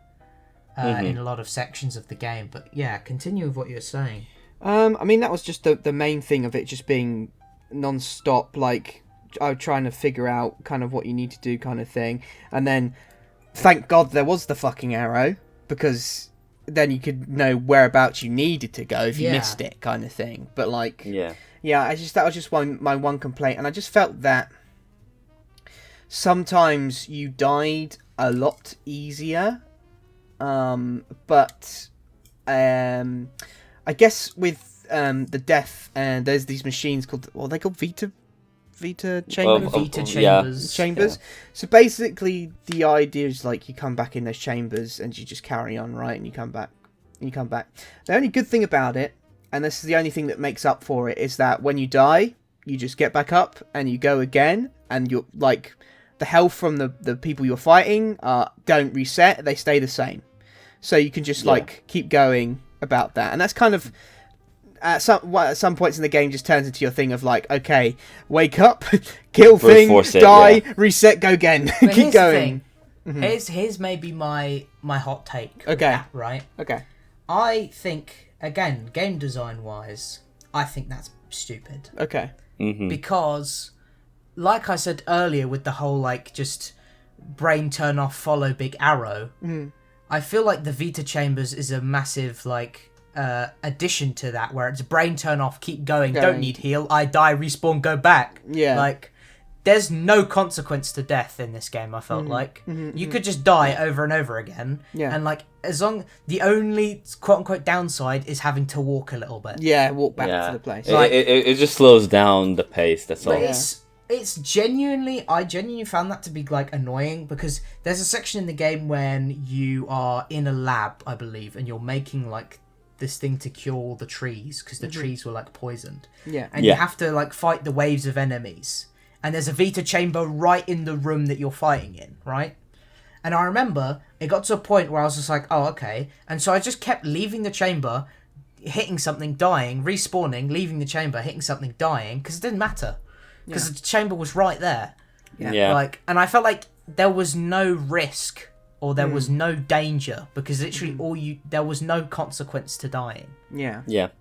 C: in a lot of sections of the game. But yeah, continue with what you were saying.
B: I mean, that was just the main thing of it just being non-stop, like, I'm trying to figure out kind of what you need to do, kind of thing. And then, thank God there was the fucking arrow, because then you could know whereabouts you needed to go if you missed it, kind of thing. But like, that was just my one complaint, and I just felt that sometimes you died a lot easier. But I guess with the death, and there's these machines called, what are they called, Vita chambers?
C: Vita chambers.
B: Chambers. Yeah. So basically, the idea is like you come back in those chambers and you just carry on, right? And you come back. The only good thing about it, and this is the only thing that makes up for it, is that when you die, you just get back up and you go again, and you're like, the health from the people you're fighting don't reset; they stay the same. So you can just like keep going about that, and that's kind of. At some points in the game, just turns into your thing of like, okay, wake up, kill thing, die, reset, go again, keep going.
C: Here's maybe my hot take.
B: Okay.
C: That, right.
B: Okay.
C: I think, again, game design wise, I think that's stupid.
B: Okay.
C: Because, like I said earlier, with the whole like just brain turn off, follow big arrow, I feel like the Vita chambers is a massive like. Addition to that, where it's brain turn off, keep going, don't need heal, I die, respawn, go back. Like, there's no consequence to death in this game. I felt like you could just die over and over again, and like, as long, the only quote unquote downside is having to walk a little bit.
B: Walk back to the place.
A: Like, it just slows down the pace, that's all.
C: It's genuinely, I genuinely found that to be like annoying, because there's a section in the game when you are in a lab, I believe, and you're making like this thing to cure all the trees, because the trees were like poisoned, and you have to like fight the waves of enemies, and there's a Vita chamber right in the room that you're fighting in, right? And I remember it got to a point where I was just like, oh, okay, and so I just kept leaving the chamber, hitting something, dying, respawning, leaving the chamber, hitting something, dying, because it didn't matter, because the chamber was right there. Like, and I felt like there was no risk, or there was no danger, because literally there was no consequence to dying.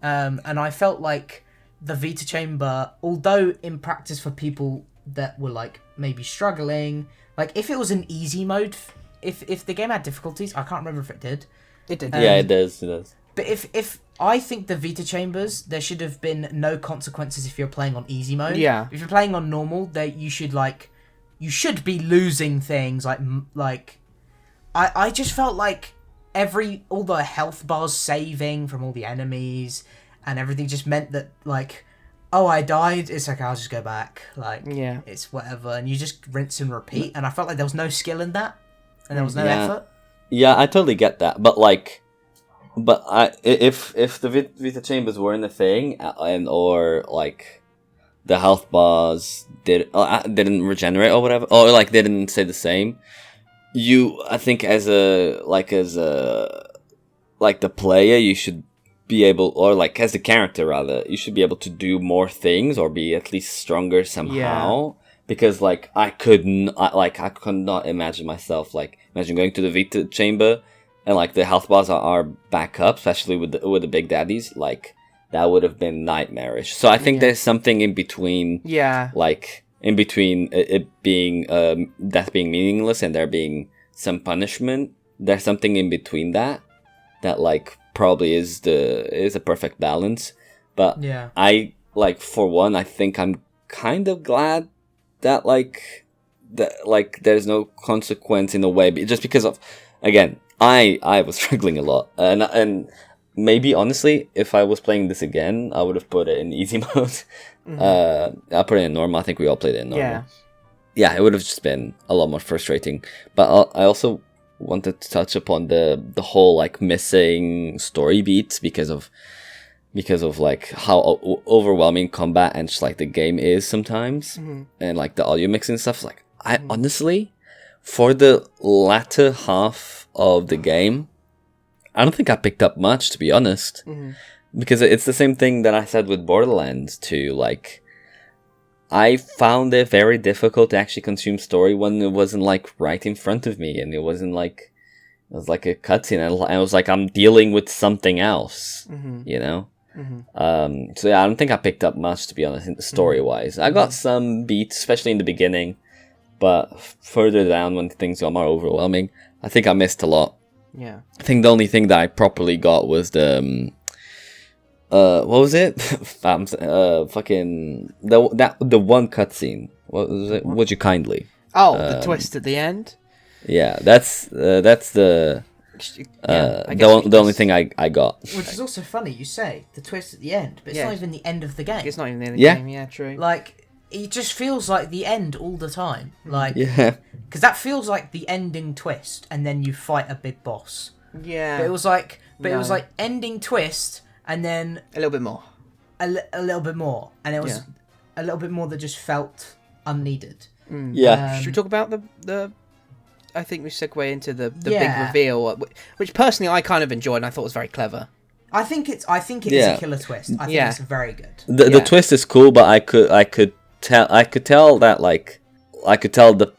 C: And I felt like the Vita chamber, although in practice for people that were like maybe struggling. Like if it was an easy mode, if the game had difficulties, I can't remember if it did.
B: It did.
A: Yeah, it does. It does.
C: But if I think the Vita chambers, there should have been no consequences if you're playing on easy mode.
B: Yeah.
C: If you're playing on normal, you should be losing things like. I just felt like all the health bars saving from all the enemies and everything just meant that like, oh, I died, it's okay, I'll just go back. Like,
B: Yeah.
C: it's whatever, and you just rinse and repeat. And I felt like there was no skill in that, and there was no effort.
A: Yeah, I totally get that, but if the Vita chambers weren't a thing, or like the health bars didn't regenerate or whatever, or like they didn't stay the same, I think as the player, you should be able, or like as the character rather, you should be able to do more things or be at least stronger somehow.
B: Yeah.
A: Because like I could not imagine myself imagine going to the Vita chamber and like the health bars are back up, especially with the big daddies. Like that would have been nightmarish. So I think there's something in between.
B: Yeah.
A: Like in between it being death being meaningless and there being some punishment. There's something in between that like probably is a perfect balance. But
C: Yeah.
A: I for one, I think I'm kind of glad that there's no consequence in a way, just because of, again, I was struggling a lot, and maybe honestly, if I was playing this again, I would have put it in easy mode. Mm-hmm. I put it in normal. I think we all played it in normal. Yeah, it would have just been a lot more frustrating. But I also wanted to touch upon the whole like missing story beats because of like how overwhelming combat and just like the game is sometimes, and like the audio mix and stuff. Like I honestly, for the latter half of the game, I don't think I picked up much, to be honest, because it's the same thing that I said with Borderlands 2. Like I found it very difficult to actually consume story when it wasn't like right in front of me, and it wasn't like it was like a cutscene, and I was like, I'm dealing with something else, you know. So yeah, I don't think I picked up much, to be honest, story wise. I got some beats, especially in the beginning, but further down when things got more overwhelming, I think I missed a lot.
B: Yeah.
A: I think the only thing that I properly got was the what was it? Fucking the one cutscene. What was it? Would you kindly?
B: Oh, the twist at the end.
A: Yeah, that's the the only thing I got.
C: Which is also funny, you say, the twist at the end, but it's not even the end of the game.
B: It's not even the end of the game, yeah, true.
C: Like, it just feels like the end all the time. Like,
A: yeah.
C: Because that feels like the ending twist, and then you fight a big boss.
B: Yeah.
C: But it was like, ending twist, and then...
B: a little bit more.
C: A little bit more. And it was a little bit more that just felt unneeded.
A: Yeah.
B: Should we talk about the I think we segue into the big reveal, which personally I kind of enjoyed and I thought was very clever.
C: I think it is a killer twist. I think it's very good.
A: The twist is cool, but I could tell that like I could tell the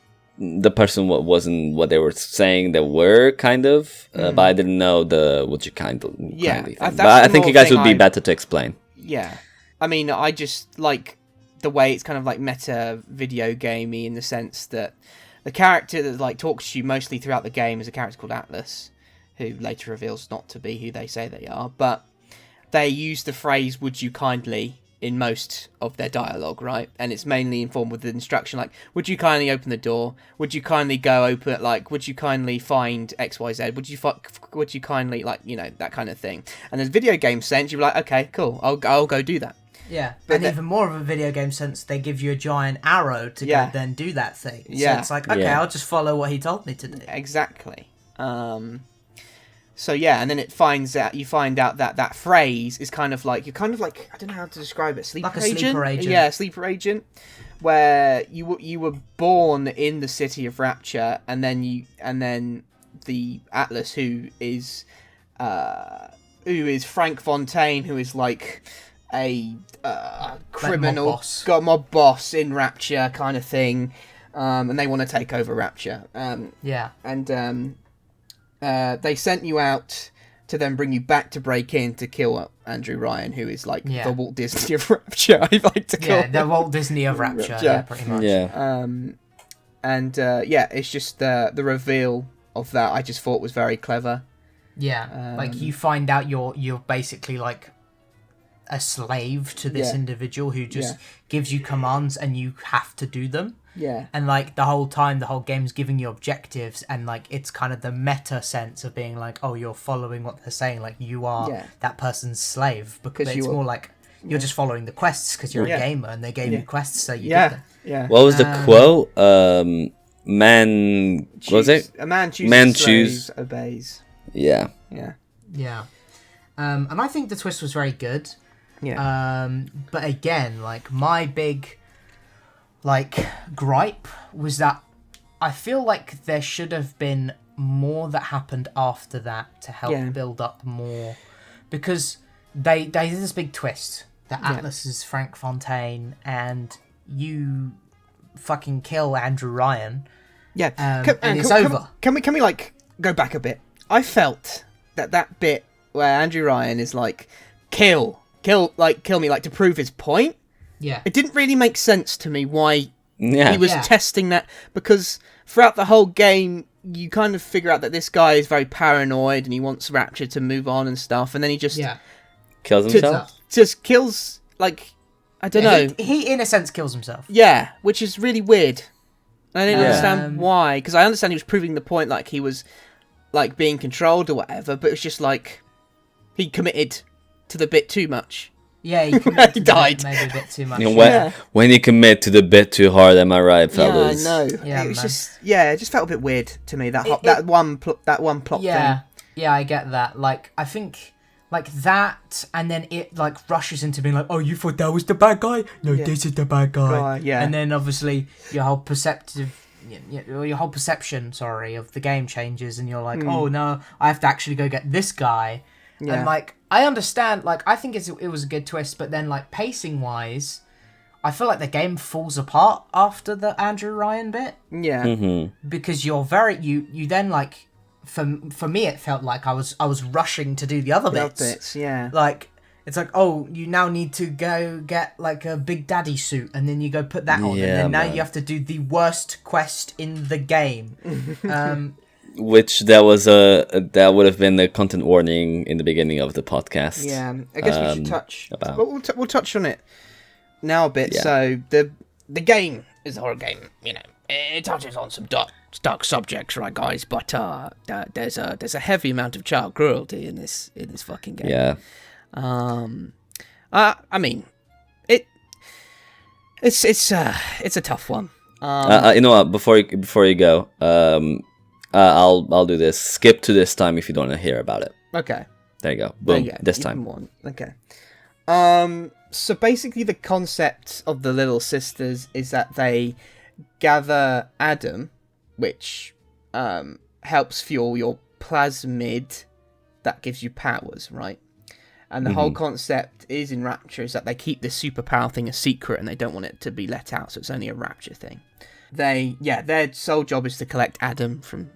A: person wasn't what they were saying they were kind of, but I didn't know the would you kindly thing. But I think you guys would be better to explain.
B: Yeah, I mean, I just like the way it's kind of like meta video gamey in the sense that the character that like talks to you mostly throughout the game is a character called Atlas, who later reveals not to be who they say they are, but they use the phrase "would you kindly" in most of their dialogue, right? And it's mainly informed with the instruction like, would you kindly open the door? Would you kindly go open, like, would you kindly find XYZ? Would you kindly, like, you know, that kind of thing. And in video game sense, you're like, okay, cool, I'll go do that.
C: Yeah, but even more of a video game sense, they give you a giant arrow to go then do that thing. So it's like, okay, I'll just follow what he told me to do.
B: Exactly. So yeah, and then you find out that phrase is kind of like, I don't know how to describe it, sleeper agent? Yeah, sleeper agent, where you were born in the city of Rapture, and then the Atlas, who is Frank Fontaine, who is like a criminal mob boss in Rapture kind of thing, and they want to take over Rapture. They sent you out to then bring you back to break in to kill Andrew Ryan, who is like
C: Yeah.
B: the Walt Disney of Rapture. I like to call
C: Yeah, the Walt Disney of Rapture. Yeah, pretty much.
A: Yeah.
B: It's just the reveal of that I just thought was very clever.
C: Yeah, like you find out you're basically like a slave to this individual who just gives you commands and you have to do them.
B: Yeah.
C: And like the whole time, the whole game's giving you objectives, and like it's kind of the meta sense of being like, oh, you're following what they're saying, like you are that person's slave, because it's more like you're just following the quests because you're a gamer and they gave you quests, so you did them.
B: Yeah.
A: What was the quote? Man, what was it?
B: A man chooses,
A: Man
B: slaves, obeys.
A: Yeah.
B: Yeah.
C: Yeah. And I think the twist was very good.
B: Yeah.
C: But again, like my big like gripe was that I feel like there should have been more that happened after that to help build up more, because they did this big twist that Atlas is Frank Fontaine and you fucking kill Andrew Ryan.
B: Yeah.
C: And it's over.
B: Can we like go back a bit? I felt that bit where Andrew Ryan is like, kill me, like to prove his point.
C: Yeah.
B: It didn't really make sense to me why he was
C: Yeah.
B: testing that, because throughout the whole game you kind of figure out that this guy is very paranoid and he wants Rapture to move on and stuff, and then he just
A: Kills himself.
B: just kills, like, I don't know.
C: He in a sense kills himself.
B: Yeah, which is really weird. I didn't understand why, because I understand he was proving the point, like he was like being controlled or whatever, but it was just like he committed to the bit too much.
C: Yeah, he committed
B: He
C: to the
B: died.
C: bit maybe a bit too much.
A: You know, when you commit to the bit too hard, am I right, fellas?
B: Yeah, I know.
C: Yeah,
B: it was
C: man.
B: just it just felt a bit weird to me. That one plot
C: Yeah,
B: thing.
C: yeah, I get that. Like, I think like that, and then it like rushes into being like, oh, you thought that was the bad guy? No, this is the bad guy. And then obviously your whole perception, of the game changes, and you're like, oh no, I have to actually go get this guy.
B: Yeah.
C: And like, I understand. Like, I think it was a good twist, but then like pacing wise, I feel like the game falls apart after the Andrew Ryan bit.
B: Yeah.
A: Mm-hmm.
C: Because you're you then like, for me it felt like I was rushing to do the other bits.
B: Yeah.
C: Like, it's like, oh, you now need to go get like a Big Daddy suit, and then you go put that on, and then now you have to do the worst quest in the game.
A: Which that would have been the content warning in the beginning of the podcast.
B: Yeah, I guess we should touch.
A: About.
B: We'll touch on it now a bit.
A: Yeah.
B: So the game is a horror game. You know, it touches on some dark subjects, right, guys? But there's a heavy amount of child cruelty in this fucking game.
A: Yeah.
B: I mean, it's a tough one.
A: You know what? Before you go, I'll do this. Skip to this time if you don't want to hear about it.
B: Okay.
A: There you go. Boom.
B: There you go.
A: This
B: You
A: time.
B: can warn. Okay. So basically, the concept of the Little Sisters is that they gather Adam, which helps fuel your plasmid that gives you powers, right? And the whole concept is in Rapture is that they keep this superpower thing a secret and they don't want it to be let out, so it's only a Rapture thing. Their sole job is to collect Adam from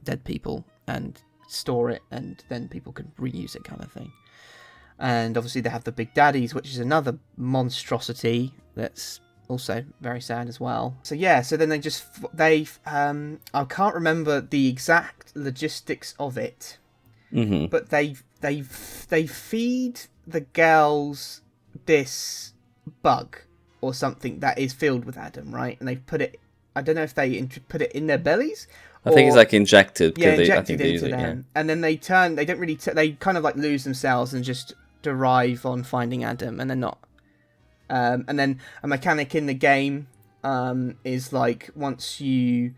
B: dead people and store it, and then people can reuse it, kind of thing. And obviously they have the Big Daddies, which is another monstrosity that's also very sad as well. So then they I can't remember the exact logistics of it, but they feed the girls this bug or something that is filled with Adam, right? And they put it. I don't know if they put it in their bellies.
A: I think it's like injected.
B: Yeah,
A: I
B: injected
A: think they
B: into
A: use
B: them.
A: it,
B: And then they turn. They don't really. They kind of like lose themselves and just derive on finding Adam, and they're not. And then a mechanic in the game is like once you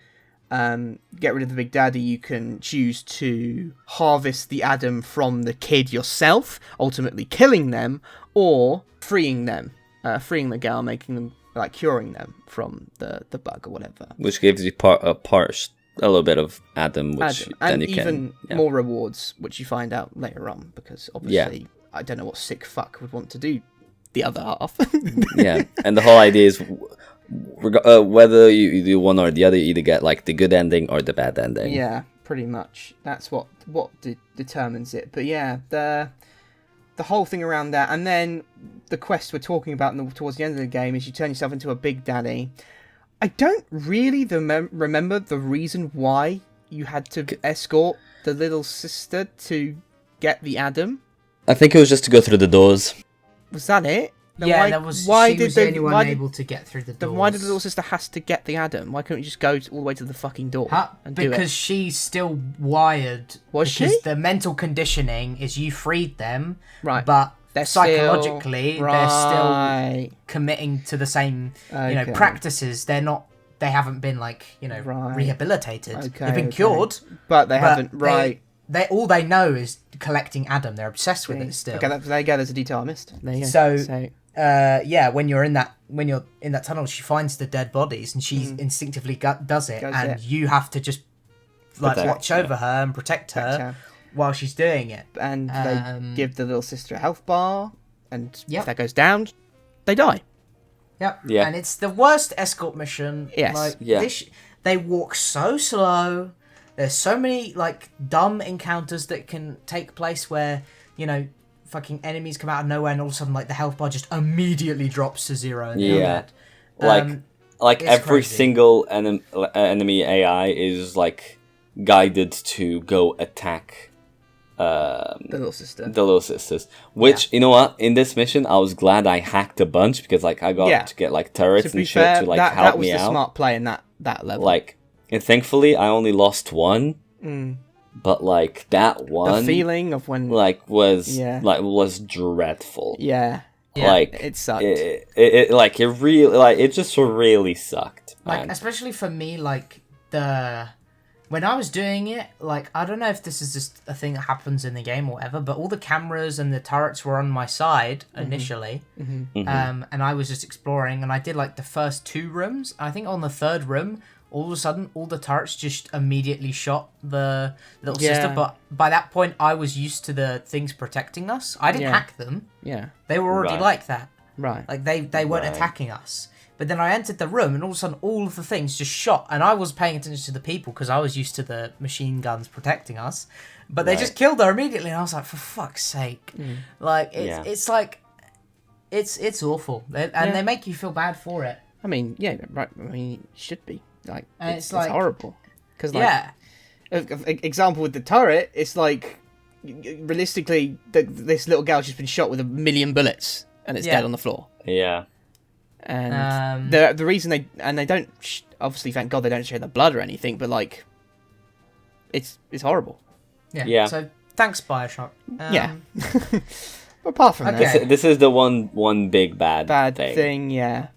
B: get rid of the Big Daddy, you can choose to harvest the Adam from the kid yourself, ultimately killing them, or freeing them, freeing the girl, making them like curing them from the bug or whatever.
A: Which gives you a little bit of Adam, which
B: Adam.
A: then
B: And
A: you
B: even
A: can
B: more rewards, which you find out later on, because obviously I don't know what sick fuck would want to do the other half.
A: Yeah, and the whole idea is whether you do one or the other, you either get like the good ending or the bad ending.
B: Yeah, pretty much. That's what determines it. But yeah, the whole thing around that, and then the quest we're talking about towards the end of the game is you turn yourself into a Big Daddy. I don't really remember the reason why you had to escort the little sister to get the Adam.
A: I think it was just to go through the doors.
B: Was that it?
C: Then she was the only one able to get through the doors.
B: Then why did the little sister has to get the Adam? Why couldn't you just go all the way to the fucking door and do it?
C: Because she's still wired.
B: Was she?
C: Because the mental conditioning is you freed them,
B: right?
C: But
B: they're
C: psychologically they're still committing to the same practices. They're not. They haven't been rehabilitated. Okay, they've been cured,
B: but they haven't.
C: They all they know is collecting Adam. They're obsessed with it still.
B: Okay, there you go. There's a detail I missed. There you go.
C: So when you're in that tunnel, she finds the dead bodies and she instinctively does it, and you have to just watch over her and protect her while she's doing it.
B: And they give the little sister a health bar, and if that goes down, they die.
C: Yep. Yeah. And it's the worst escort mission.
B: Yes.
C: They walk so slow. There's so many dumb encounters that can take place where fucking enemies come out of nowhere and all of a sudden the health bar just immediately drops to 0 and they're dead.
A: Every single enemy AI is guided to go attack
B: the little
A: sisters. Which you know what? In this mission, I was glad I hacked a bunch because I got to get turrets and shit to help me out.
B: That was the smart play in that level.
A: And thankfully, I only lost one. But that one,
B: the feeling of when
A: was dreadful.
B: Yeah. It sucked.
A: It just really sucked. Man.
C: Especially for me, when I was doing it, I don't know if this is just a thing that happens in the game or whatever, but all the cameras and the turrets were on my side initially, and I was just exploring, and I did the first 2 rooms. I think on the 3rd room, all of a sudden, all the turrets just immediately shot the little sister. But by that point, I was used to the things protecting us. I didn't hack them.
B: Yeah.
C: They were already like that.
B: Right.
C: They weren't attacking us. But then I entered the room, and all of a sudden, all of the things just shot. And I was paying attention to the people because I was used to the machine guns protecting us. But they just killed her immediately, and I was like, for fuck's sake. It's awful. And they make you feel bad for it.
B: I mean, yeah, right. I mean, it should be. It's horrible. Because, example with the turret, it's realistically, this little girl's just been shot with 1,000,000 bullets, and it's dead on the floor.
A: Yeah.
B: And the reason they don't, obviously, thank God they don't show the blood or anything, but, it's horrible.
C: Yeah. So, thanks, Bioshock.
B: Yeah. Apart from that.
A: This is the one big bad
B: thing, yeah.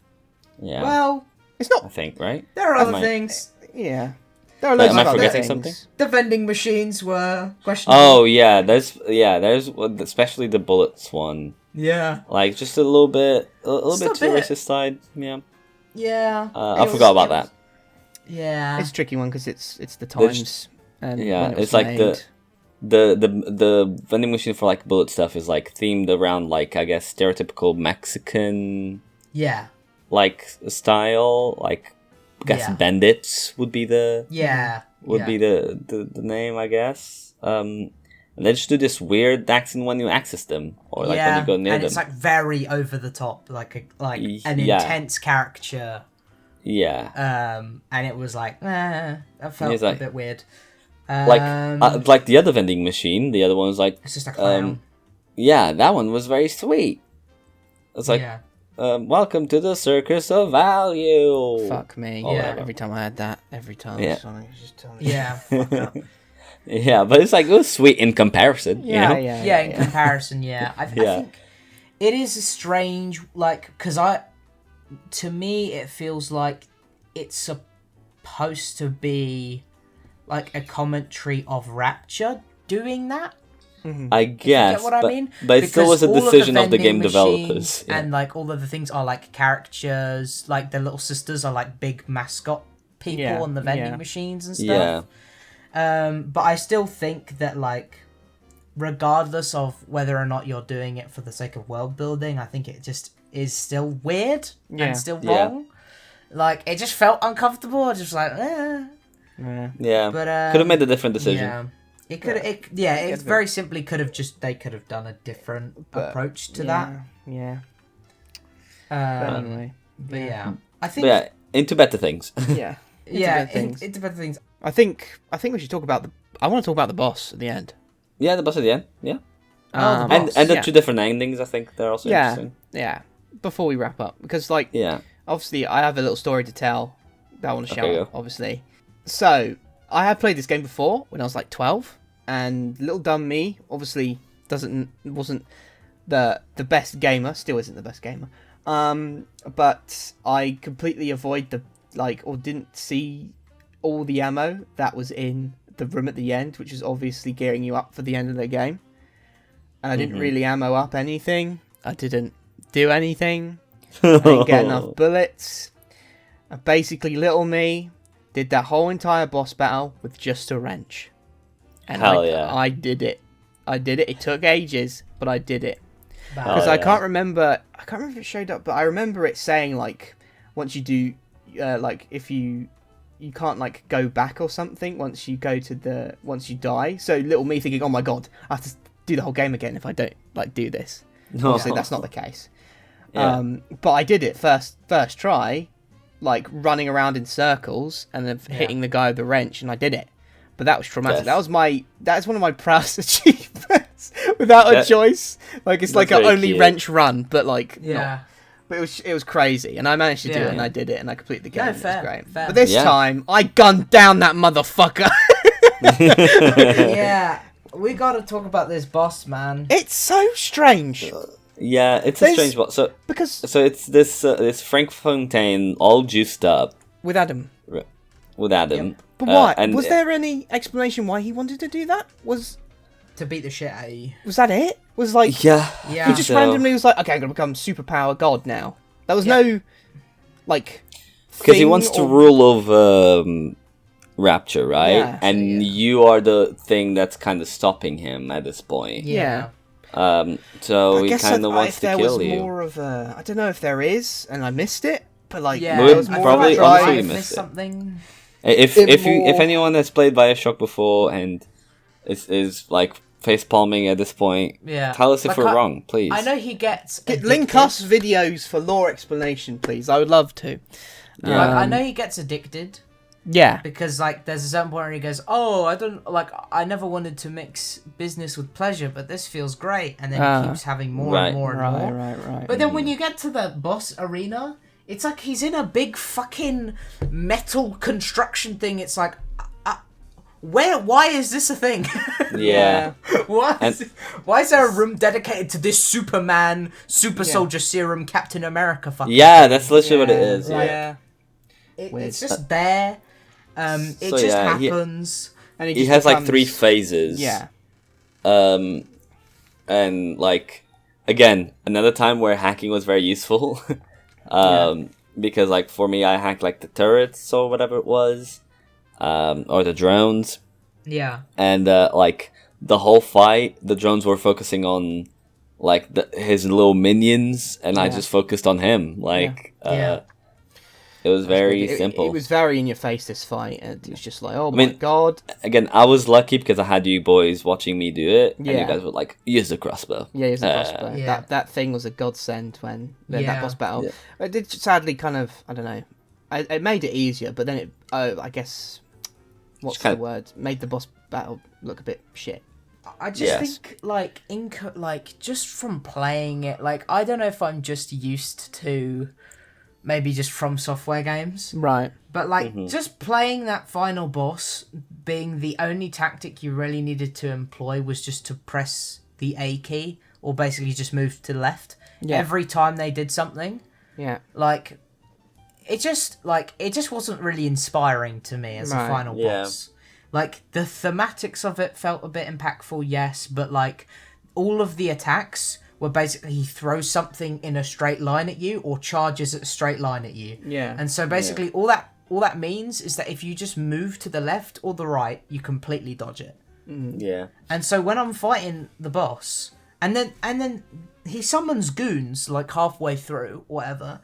A: Yeah.
C: Well,
B: it's not.
A: I think, right?
C: There are other things.
B: Yeah. There are loads of
A: Am I
B: other
A: forgetting
B: things.
A: something?
C: The vending machines were questionable.
A: Oh, yeah. There's especially the bullets one.
C: Yeah.
A: Just a little bit to the racist side. Yeah.
C: Yeah.
A: I forgot about that.
C: Yeah.
B: It's a tricky one because it's the times. And
A: it's the vending machine for bullet stuff is themed around I guess stereotypical Mexican style, I guess bandits would be the the name, I guess. And they just do this weird accent when you access them or when you go near them.
C: And it's very over the top, an intense caricature.
A: Yeah.
C: And it was that felt a bit weird.
A: The other vending machine, the other one was
C: it's just a clown.
A: That one was very sweet. It's welcome to the circus of value.
B: Fuck me. Every time I had that, just tell me.
C: Yeah. Fuck up.
A: Yeah, but it's it was sweet in comparison.
C: Yeah, in comparison, I think it is a strange, because to me, it feels like it's supposed to be a commentary of Rapture doing that.
A: I guess.
C: You get what I mean?
A: But it still was a decision of the game developers.
C: And all of the things are caricatures, the little sisters are big mascot people on the vending machines and stuff. Yeah. But I still think that regardless of whether or not you're doing it for the sake of world building, I think it just is still weird and still wrong. It just felt uncomfortable. I just
A: Yeah,
C: But
A: could have made a different decision.
C: Yeah, it could. It very simply could have just. They could have done a different approach to that.
B: Yeah.
C: But
B: Anyway.
C: But yeah, I
A: But
C: think.
A: yeah, into better things.
B: Yeah.
C: Into better things.
B: I think we should talk about I want to talk about the boss at the end.
A: Yeah, the boss at the end. Yeah,
C: The
A: and
C: boss.
A: the two different endings. I think they're also interesting.
B: Yeah. Before we wrap up, because obviously I have a little story to tell that I want to shout out, obviously. So I have played this game before when I was like 12, and little dumb me obviously wasn't the best gamer, still isn't the best gamer. But I completely or didn't see all the ammo that was in the room at the end, which is obviously gearing you up for the end of the game. And I didn't really ammo up anything. I didn't do anything. I didn't get enough bullets. And basically, little me did that whole entire boss battle with just a wrench. And I did it. It took ages, but I did it. Because I can't remember if it showed up, but I remember it saying once you do, if you can't go back or something once you die. So little me thinking, oh my god, I have to do the whole game again if I don't do this. Obviously that's not the case.
A: Yeah.
B: But I did it first try, running around in circles and then hitting the guy with the wrench, and I did it. But that was traumatic.
A: Yes.
B: That's one of my proudest achievements without a choice. It's like an only
A: cute.
B: wrench run, but not.
C: Yeah.
B: But it was crazy, and I managed to do it, and I did it, and I completed the game.
C: No,
B: and
C: fair,
B: it was great.
C: fair.
B: But this time, I gunned down that motherfucker.
C: Yeah, we gotta talk about this boss, man.
B: It's so strange.
A: Yeah, it's a strange boss. So it's this Frank Fontaine all juiced up
B: with Adam.
A: With Adam.
B: Yep. But why? Was there any explanation why he wanted to do that?
C: To beat the shit out of you.
B: Was that it?
A: Yeah.
C: Yeah.
B: He just randomly was like, okay, I'm gonna become superpower god now. There was no
A: because he wants to rule over Rapture, right?
B: Yeah,
A: and you are the thing that's kind of stopping him at this point.
C: Yeah.
A: So he kind of wants to kill you.
B: There was more of a, I don't know if there is, and I missed it, but
C: there
A: was more probably honestly missed
C: something.
A: If anyone has played Bioshock before and is face palming at this point, tell us if we're wrong, please.
C: I know he gets
B: link us videos for lore explanation, please. I would love to.
C: I know he gets addicted.
B: Yeah.
C: Because there's a certain point where he goes, "Oh, I never wanted to mix business with pleasure, but this feels great," and then he keeps having more and more and more.
B: Right.
C: But then when you get to the boss arena, it's like he's in a big fucking metal construction thing. It's like, why is this a thing?
A: Yeah.
C: Why is there a room dedicated to this Superman, Super Soldier Serum, Captain America fucking
A: thing? That's literally what it is.
B: Yeah.
C: It's just there. It just happens.
B: And
A: he has 3 phases.
B: Yeah.
A: And again, another time where hacking was very useful. Because for me, I hacked the turrets or whatever it was. Or the drones.
C: Yeah.
A: And the whole fight, the drones were focusing on his little minions, and I just focused on him. It was very simple.
B: It was very in your face, this fight, and it was just oh my god.
A: Again, I was lucky because I had you boys watching me do it, and you guys were use the crossbow.
B: Yeah, use the crossbow. That thing was a godsend when that boss battle. Yeah. It did sadly kind of, I don't know, it made it easier, but then I guess, what's the word? Made the boss battle look a bit shit.
C: I just think, just from playing it, I don't know if I'm just used to maybe just From Software games.
B: Right.
C: But, just playing that final boss, being the only tactic you really needed to employ was just to press the A key, or basically just move to the left. Yeah. Every time they did something.
B: Yeah.
C: It just wasn't really inspiring to me as a final boss. The thematics of it felt a bit impactful, yes, but all of the attacks were basically he throws something in a straight line at you or charges at a straight line at you.
B: Yeah.
C: And so basically all that means is that if you just move to the left or the right, you completely dodge it.
A: Yeah.
C: And so when I'm fighting the boss, and then he summons goons halfway through, whatever,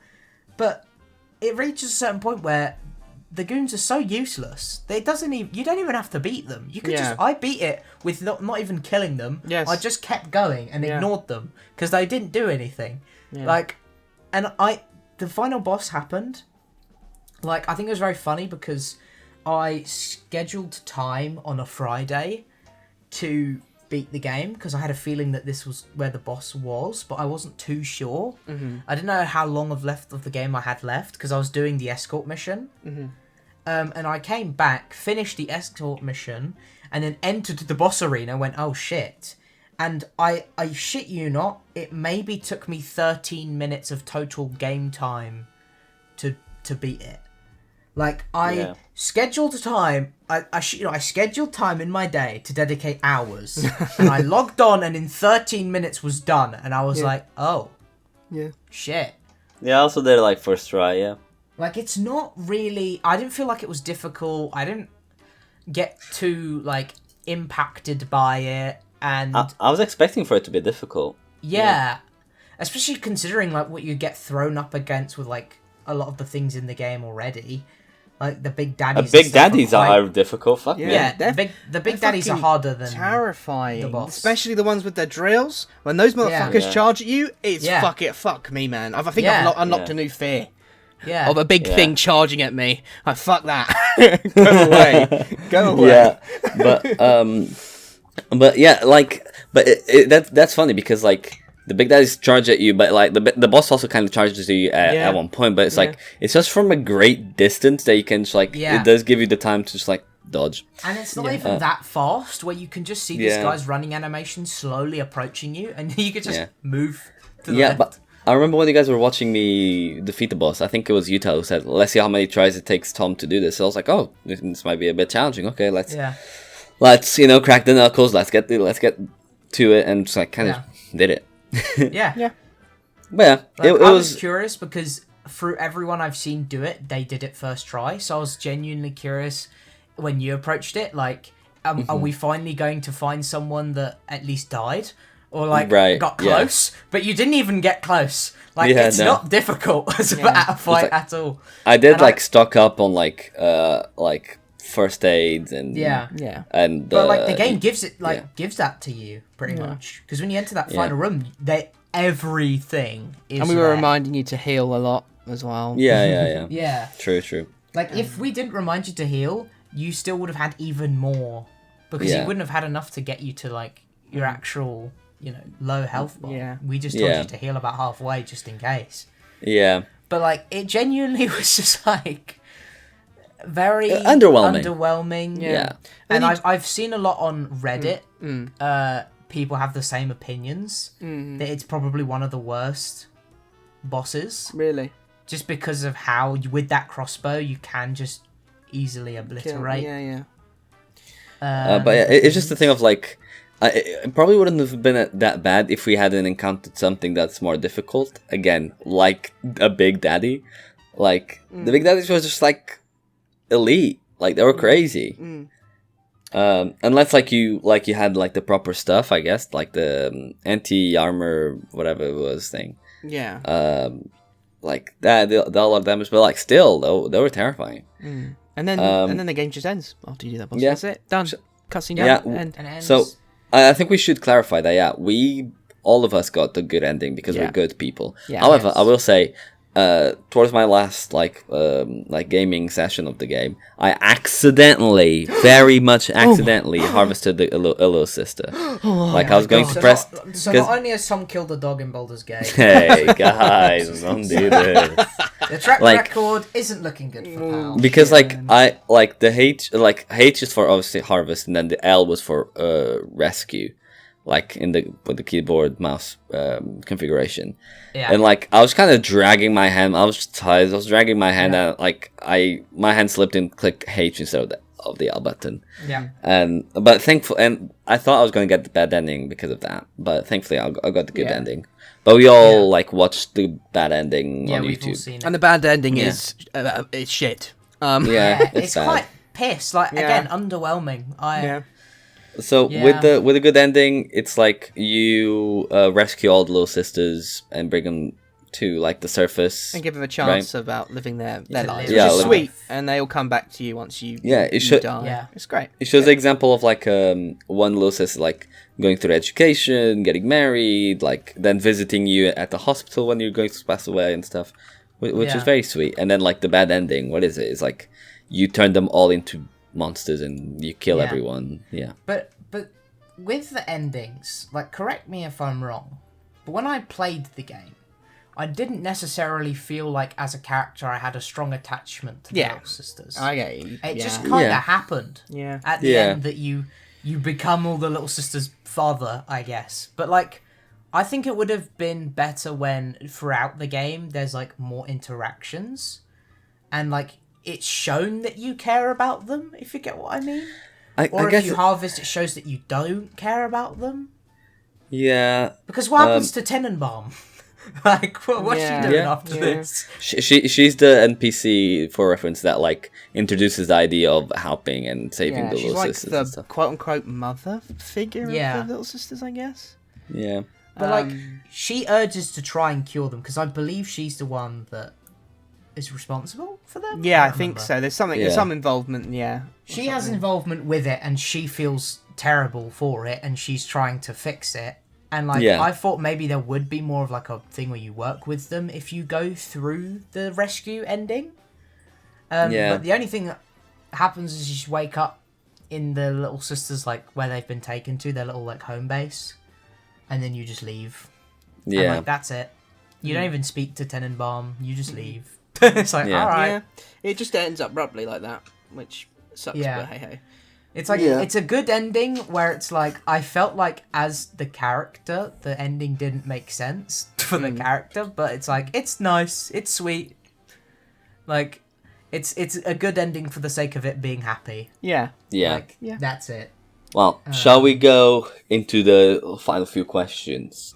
C: but it reaches a certain point where the goons are so useless. They doesn't even you don't even have to beat them. You could just I beat it with not even killing them.
B: Yes.
C: I just kept going and ignored them because they didn't do anything.
B: Yeah.
C: Like, and the final boss happened. Like, I think it was very funny because I scheduled time on a Friday to beat the game because I had a feeling that this was where the boss was, but I wasn't too sure. I didn't know how long of the game I had left because I was doing the escort mission. And I came back, finished the escort mission, and then entered the boss arena and went, oh shit. And I shit you not, it maybe took me 13 minutes of total game time to beat it. Like, I scheduled time, I scheduled time in my day to dedicate hours, and I logged on, and in 13 minutes was done, and I was like, oh, shit.
A: Yeah, I also did it, like, first try, yeah.
C: Like, it's not really, I didn't feel like it was difficult, I didn't get too, like, impacted by it, and...
A: I was expecting for it to be difficult.
C: Yeah. Especially considering, like, what you get thrown up against with, like, a lot of the things in the game already. Like, the big daddies.
A: Big daddies are difficult. Fuck me.
C: Yeah, the big daddies are harder than
B: terrifying.
C: the boss.
B: Especially the ones with their drills. When those motherfuckers charge at you, it's fuck me, man. I think I've unlocked a new fear.
C: Yeah.
B: Of a big thing charging at me. Like, fuck that. Go away. Go away.
A: Yeah, but yeah, like, but that's funny because like the big daddies charge at you, but like the boss also kind of charges you at one point. But it's like it's just from a great distance that you can just like it does give you the time to just like dodge.
C: And it's not even that fast where you can just see this guy's running animation slowly approaching you, and you could just move to the left.
A: But I remember when you guys were watching me defeat the boss. I think it was Utah who said, "Let's see how many tries it takes Tom to do this." So I was like, "Oh, this might be a bit challenging. Okay, let's crack the knuckles. Let's get to it," and just like kind of did it.
C: Yeah.
A: But yeah,
C: like,
A: it
C: I
A: was
C: curious because through everyone I've seen do it, they did it first try. So I was genuinely curious when you approached it. Like, are we finally going to find someone that at least died? Or like got close, but you didn't even get close. Like it's not difficult as a fight at all.
A: I did stock up on like first aids and and
C: but like the game gives that to you pretty much because when you enter that final room, everything is.
B: And we were reminding you to heal a lot as well.
C: Yeah.
A: True.
C: Like if we didn't remind you to heal, you still would have had even more because you wouldn't have had enough to get you to like your actual. Low health bar. Yeah. We just told you to heal about halfway just in case.
A: Yeah.
C: But like it genuinely was just like very
A: underwhelming.
C: Yeah. And I've seen a lot on Reddit. People have the same opinions that it's probably one of the worst bosses.
B: Really?
C: Just because of how with that crossbow you can just easily obliterate.
A: But yeah, it's just the thing of like. It probably wouldn't have been that bad if we hadn't encountered something that's more difficult. Again, like a Big Daddy. Like, the Big Daddies was just, like, elite. Like, they were crazy. Unless, like, you had, like, the proper stuff, I guess. Like, the anti-armor, whatever it was thing.
B: Yeah.
A: Like, that did a lot of damage. But, like, still, they were terrifying.
B: And then the game just ends after you do that boss. That's it. Done. Cutscene done.
A: Yeah.
C: And ends.
A: So... I think we should clarify that, all of us got the good ending because we're good people. Yeah, however, I will say, towards my last gaming session of the game, I accidentally, very much accidentally, harvested a little sister. I was going to press.
C: So not only has Tom killed a dog in Baldur's Gate.
A: Hey guys, don't do this.
C: The track record isn't looking good for Pal.
A: Because the H is for obviously harvest, and then the L was for rescue. Like with the keyboard mouse configuration, and I was kind of dragging my hand. I was tired. I was dragging my hand, and my hand slipped and clicked H instead of the L button.
C: Yeah.
A: But I thought I was going to get the bad ending because of that. But thankfully, I got the good ending. But we all watched the bad ending on
C: we've
A: YouTube.
C: all seen it.
B: And the bad ending is it's shit.
C: It's quite piss. Again, underwhelming.
A: So with the good ending, it's like you rescue all the little sisters and bring them to like the surface
B: and give them a chance about living their lives,
C: Yeah,
B: which is
A: live-
B: sweet. And they all come back to you once you die.
C: Yeah.
B: It's great.
A: It shows the example of like one little sister like going through education, getting married, like then visiting you at the hospital when you're going to pass away and stuff, which is very sweet. And then like the bad ending, what is it? It's like you turn them all into monsters and you kill everyone. Yeah.
C: But with the endings, like, correct me if I'm wrong, but when I played the game, I didn't necessarily feel like as a character I had a strong attachment to the little sisters.
B: I get you.
C: It just kind of happened.
B: Yeah.
C: At the end that you become all the little sisters' father, I guess. But like, I think it would have been better when throughout the game there's like more interactions, and like it's shown that you care about them. If you get what I mean. Or if you harvest, it shows that you don't care about them.
A: Yeah.
C: Because what happens to Tenenbaum? Like, what's she doing after this?
A: She's the NPC, for reference, that like introduces the idea of helping and saving the little sisters.
B: She's like the quote-unquote mother figure of the little sisters, I guess.
A: Yeah.
C: But like, she urges to try and cure them, because I believe she's the one that is responsible for them.
B: Yeah, I think so. There's something. There's some involvement. Yeah.
C: She has involvement with it, and she feels terrible for it, and she's trying to fix it. And like, I thought maybe there would be more of like a thing where you work with them if you go through the rescue ending. But the only thing that happens is you just wake up in the little sisters, like where they've been taken to, their little like home base, and then you just leave.
A: Yeah.
C: And like that's it. You don't even speak to Tenenbaum. You just leave. It's like, all right.
B: Yeah. It just ends abruptly like that, which sucks. But hey.
C: It's like it's a good ending where it's like I felt like as the character, the ending didn't make sense for the character, but it's like it's nice, it's sweet. Like it's a good ending for the sake of it being happy.
B: Yeah.
A: Yeah.
C: Like, that's it.
A: Well, shall we go into the final few questions?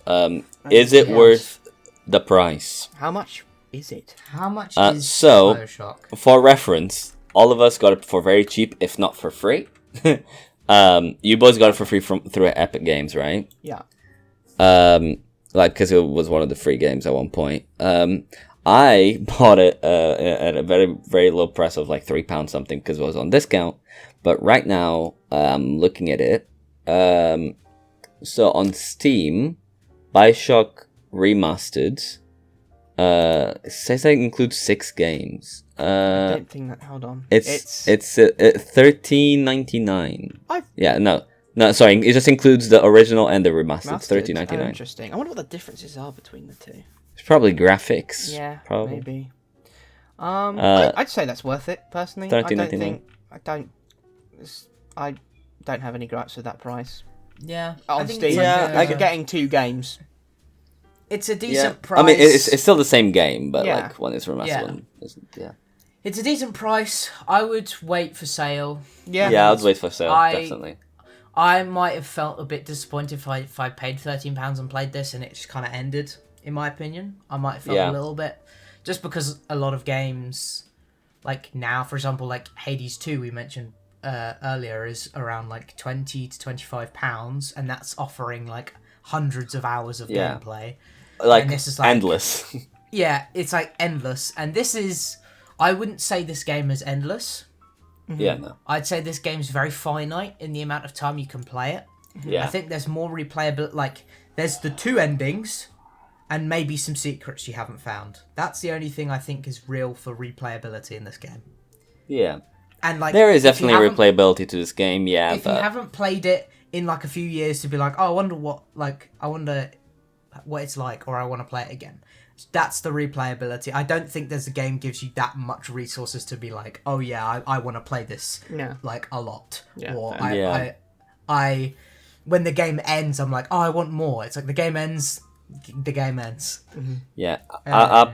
A: Is it worth the price?
B: How much is it?
C: How much is Bioshock?
A: For reference, all of us got it for very cheap, if not for free. You both got it for free through Epic Games, right?
B: Yeah.
A: Like, because it was one of the free games at one point. I bought it at a very, very low price of like £3 something because it was on discount. But right now, I'm looking at it. So on Steam, Bioshock Remastered, it says it includes 6 games.
B: I don't think that. Hold on.
A: It's $13.99. No, sorry. It just includes the original and the remastered. It's $13.99.
B: Oh, interesting. I wonder what the differences are between the two.
A: It's probably graphics.
B: Yeah,
A: probably.
B: maybe. I'd say that's worth it personally.
A: $13.99.
B: I don't have any gripes with that price.
C: Yeah.
B: On Steam, like getting 2 games.
C: It's a decent price.
A: I mean, it's still the same game, but like one is remastered, one isn't. Yeah.
C: It's a decent price. I would wait for sale.
A: Yeah, I'd wait for sale, definitely.
C: I might have felt a bit disappointed if I paid £13 and played this and it just kind of ended, in my opinion. I might have felt a little bit. Just because a lot of games, like now, for example, like Hades 2 we mentioned earlier is around like £20 to £25, and that's offering like hundreds of hours of gameplay.
A: Like,
C: and this is like
A: endless.
C: Yeah, it's like endless. And this is... I wouldn't say this game is endless.
A: Yeah, no.
C: I'd say this game's very finite in the amount of time you can play it.
A: Yeah.
C: I think there's more replayability. Like, there's the 2 endings and maybe some secrets you haven't found. That's the only thing I think is real for replayability in this game.
A: Yeah.
C: And like,
A: there is definitely replayability to this game, yeah.
C: If you haven't played it in like a few years to be like, oh, I wonder what it's like, or I want to play it again. That's the replayability. I don't think there's a game gives you that much resources to be like, oh yeah, I want to play this like a lot.
B: Yeah,
C: or I when the game ends, I'm like, oh, I want more. It's like the game ends.
B: Mm-hmm.
A: Yeah, I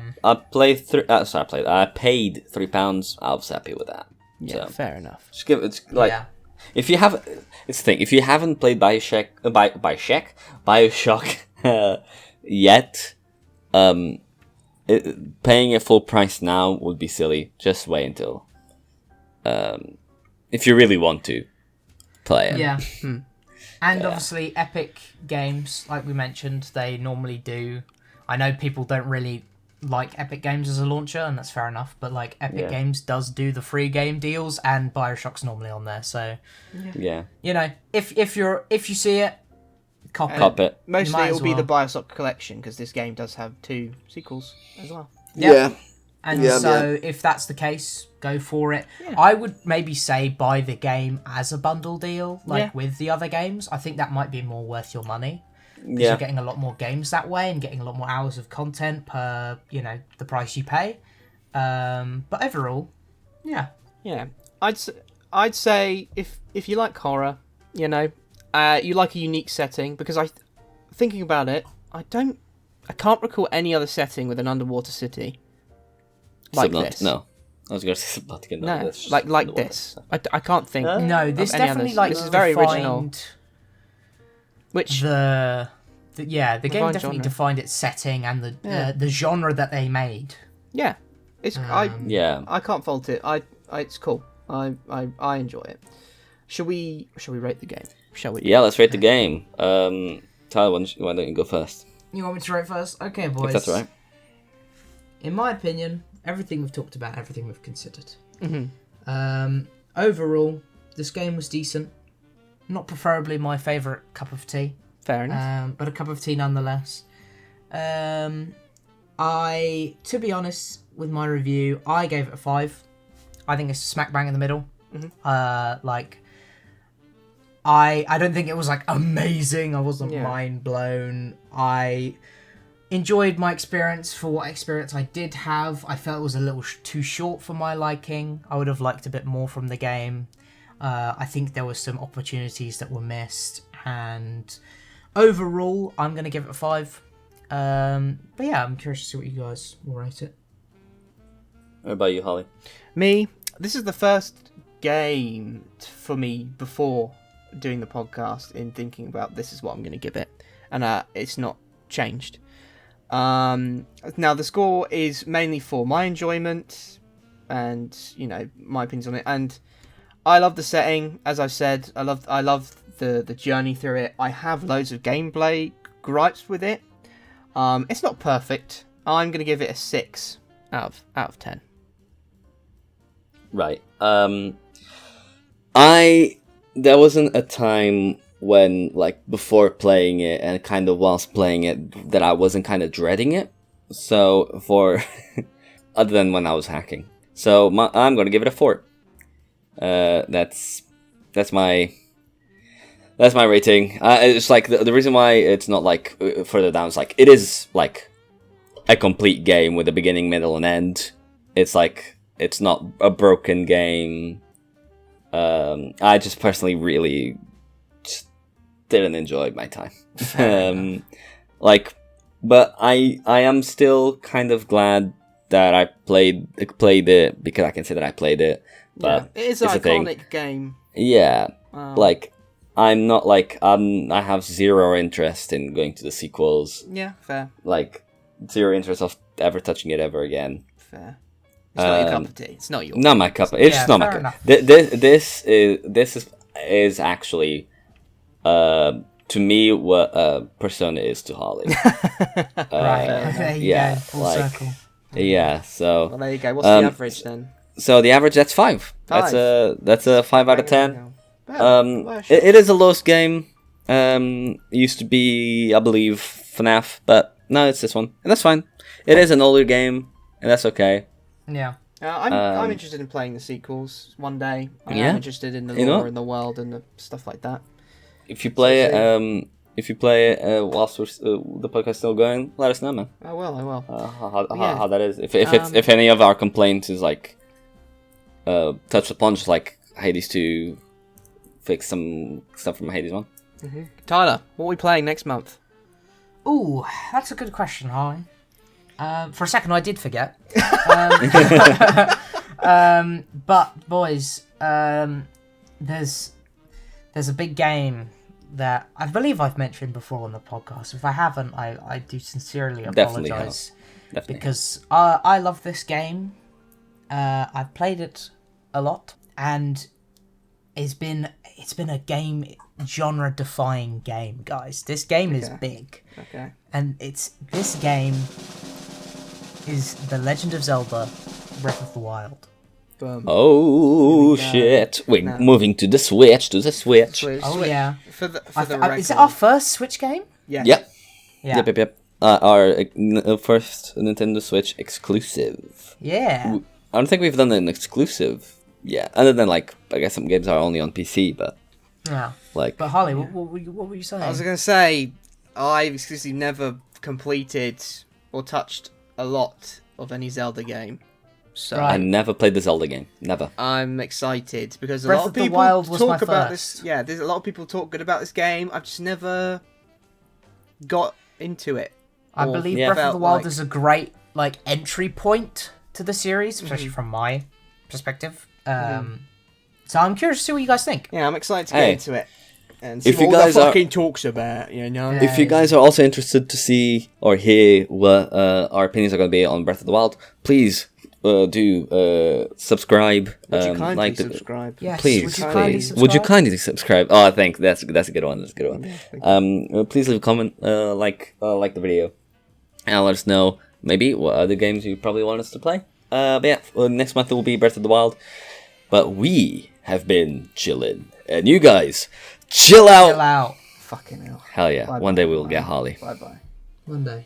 A: paid £3. I was happy with that.
B: Yeah, so, fair enough.
A: Just give it like if you have it's the thing. If you haven't played Bioshock yet, paying a full price now would be silly. Just wait until if you really want to play it.
C: Yeah. And obviously Epic Games, like we mentioned, they normally do. I know people don't really like Epic Games as a launcher, and that's fair enough. But like Epic
A: Yeah.
C: Games does do the free game deals, and Bioshock's normally on there. So
A: Yeah.
C: you know, if you see it, cop it.
B: Mostly
C: might
B: it will
C: as
B: be the
C: well.
B: Bioshock collection, because this game does have 2 sequels as well.
C: Yeah. And
A: Yeah,
C: so if that's the case, go for it.
B: Yeah.
C: I would maybe say buy the game as a bundle deal, like
B: Yeah.
C: with the other games. I think that might be more worth your money. Because
A: Yeah.
C: you're getting a lot more games that way and getting a lot more hours of content per, the price you pay. But overall, yeah.
B: Yeah, I'd say if you like horror, you like a unique setting, because thinking about it, I can't recall any other setting with an underwater city like this.
A: No. I was going to say Subnautica. No,
B: No,
A: that's just
B: like
A: underwater
B: this.
A: stuff.
B: I can't think.
C: No, this
B: of any
C: definitely
B: others. This is very original.
C: defined
B: Which
C: the game
B: Defined
C: definitely
B: genre.
C: defined its setting and the genre that they made.
B: yeah, it's I
A: Yeah.
B: can't fault it. It's cool. I enjoy it. Shall we rate the game? Shall we?
A: Yeah, let's rate the game. Tyler, why don't you go first?
C: You want me to rate first? Okay, boys.
A: If that's all right.
C: In my opinion, everything we've talked about, everything we've considered.
B: Mm-hmm.
C: Overall, this game was decent. Not preferably my favourite cup of tea,
B: Fair enough.
C: but a cup of tea nonetheless. To be honest, with my review, I gave it a 5. I think it's smack bang in the middle.
B: Mhm.
C: I don't think it was like amazing. I wasn't
B: Yeah.
C: mind blown. I enjoyed my experience for what experience I did have. I felt it was a little too short for my liking. I would have liked a bit more from the game. I think there were some opportunities that were missed, and overall, I'm going to give it a 5. But yeah, I'm curious to see what you guys will rate it.
A: What about you, Holly?
B: Me, this is the first game for me before doing the podcast in thinking about this is what I'm going to give it, and it's not changed. Now the score is mainly for my enjoyment and my opinions on it, and I love the setting. As I've said, I love the journey through it. I have loads of gameplay gripes with it. It's not perfect. I'm going to give it a 6 out of 10.
A: Right. There wasn't a time when, like, before playing it and kind of whilst playing it, that I wasn't kind of dreading it. So, other than when I was hacking. So, I'm going to give it a 4. That's my rating. It's like, the reason why it's not, like, further down is, like, it is, like, a complete game with a beginning, middle, and end. It's, like, it's not a broken game. I just personally really just didn't enjoy my time. But I am still kind of glad that I played it, because I can say that I played it. But
B: it is an
A: it's a thing.
B: iconic game.
A: Yeah, I'm not I have zero interest in going to the sequels.
B: Yeah, fair.
A: Like, zero interest of ever touching it ever again.
B: Fair. It's not your cup of tea. It's not your.
A: Not my cup. It's just not my
C: fair
A: cup.
C: enough.
A: This is actually, to me, what Persona is to Holly.
C: Right. There you
A: yeah,
C: go. Full
A: like-
C: circle.
A: Yeah.
B: Well,
A: So
B: there you go. What's the average then?
A: the average, that's 5.
B: 5.
A: That's a 5 out of 10.
B: Bioshock.
A: It is a lost game. Used to be, I believe, FNAF, but no, it's this one, and that's fine. It is an older game, and that's okay.
C: Yeah.
B: I'm interested in playing the sequels one day. I'm
A: Yeah.
B: interested in the
A: You know
B: lore
A: what?
B: and the world and the stuff like that.
A: If you play
B: So
A: it, whilst the podcast is still going, let us know, man.
B: I will.
A: How
B: Yeah.
A: that is. If any of our complaints is like touched upon, just like Hades 2, fix some stuff from Hades 1.
B: Tyler, what are we playing next month?
C: Ooh, that's a good question, Harley. For a second, I did forget. But boys, there's a big game that I believe I've mentioned before on the podcast. If I haven't, I do sincerely
A: Definitely
C: apologize,
A: Definitely.
C: because I love this game. I've played it a lot, and it's been a game genre defying game, guys. This game is
B: Okay.
C: big.
B: Okay.
C: And this game is The Legend of Zelda: Breath of the Wild.
A: Oh shit! We're moving to the Switch.
C: Oh yeah.
B: For the record.
C: Is it our first Switch game?
B: Yeah.
A: Yep.
C: Yeah.
A: Yep. Our first Nintendo Switch exclusive.
C: Yeah.
A: I don't think we've done an exclusive yet, other than like I guess some games are only on PC, but
C: Yeah.
A: like.
C: But Harley, what were you saying?
B: I was going to say, I've exclusively never completed or touched a lot of any Zelda game. So
C: Right.
A: I never played the Zelda game. Never.
B: I'm excited because a
C: Breath
B: lot
C: of
B: of
C: the
B: people
C: Wild was my
B: talk about
C: first.
B: this. Yeah, there's a lot of people talk good about this game. I've just never got into it.
C: I
B: or
C: believe
A: Yeah.
C: Breath of
B: felt
C: the Wild
B: like-
C: is a great like entry point to the series, especially from my perspective. So I'm curious to see what you guys think.
B: Yeah, I'm excited to get
A: Hey.
B: into it and see
A: If
B: what
A: you
B: all
A: guys
B: the
A: are-
B: fucking talks about. You know.
C: Yeah.
A: If you guys are also interested to see or hear what our opinions are going to be on Breath of the Wild, please do subscribe.
B: Would you kindly
A: like the-
B: subscribe?
C: Yes.
A: Please,
C: Would you
B: kindly
C: kindly
A: please.
C: subscribe?
A: Would you kindly subscribe? Oh, I think that's a good one. That's a good one. Please leave a comment, like the video, and let us know maybe what other games you probably want us to play. But yeah, next month it will be Breath of the Wild. But we have been chilling, and you guys chill out.
C: Chill out.
B: Fucking hell.
A: Hell yeah!
B: Bye-bye.
A: One day we will get Harley.
B: Bye bye.
C: One day.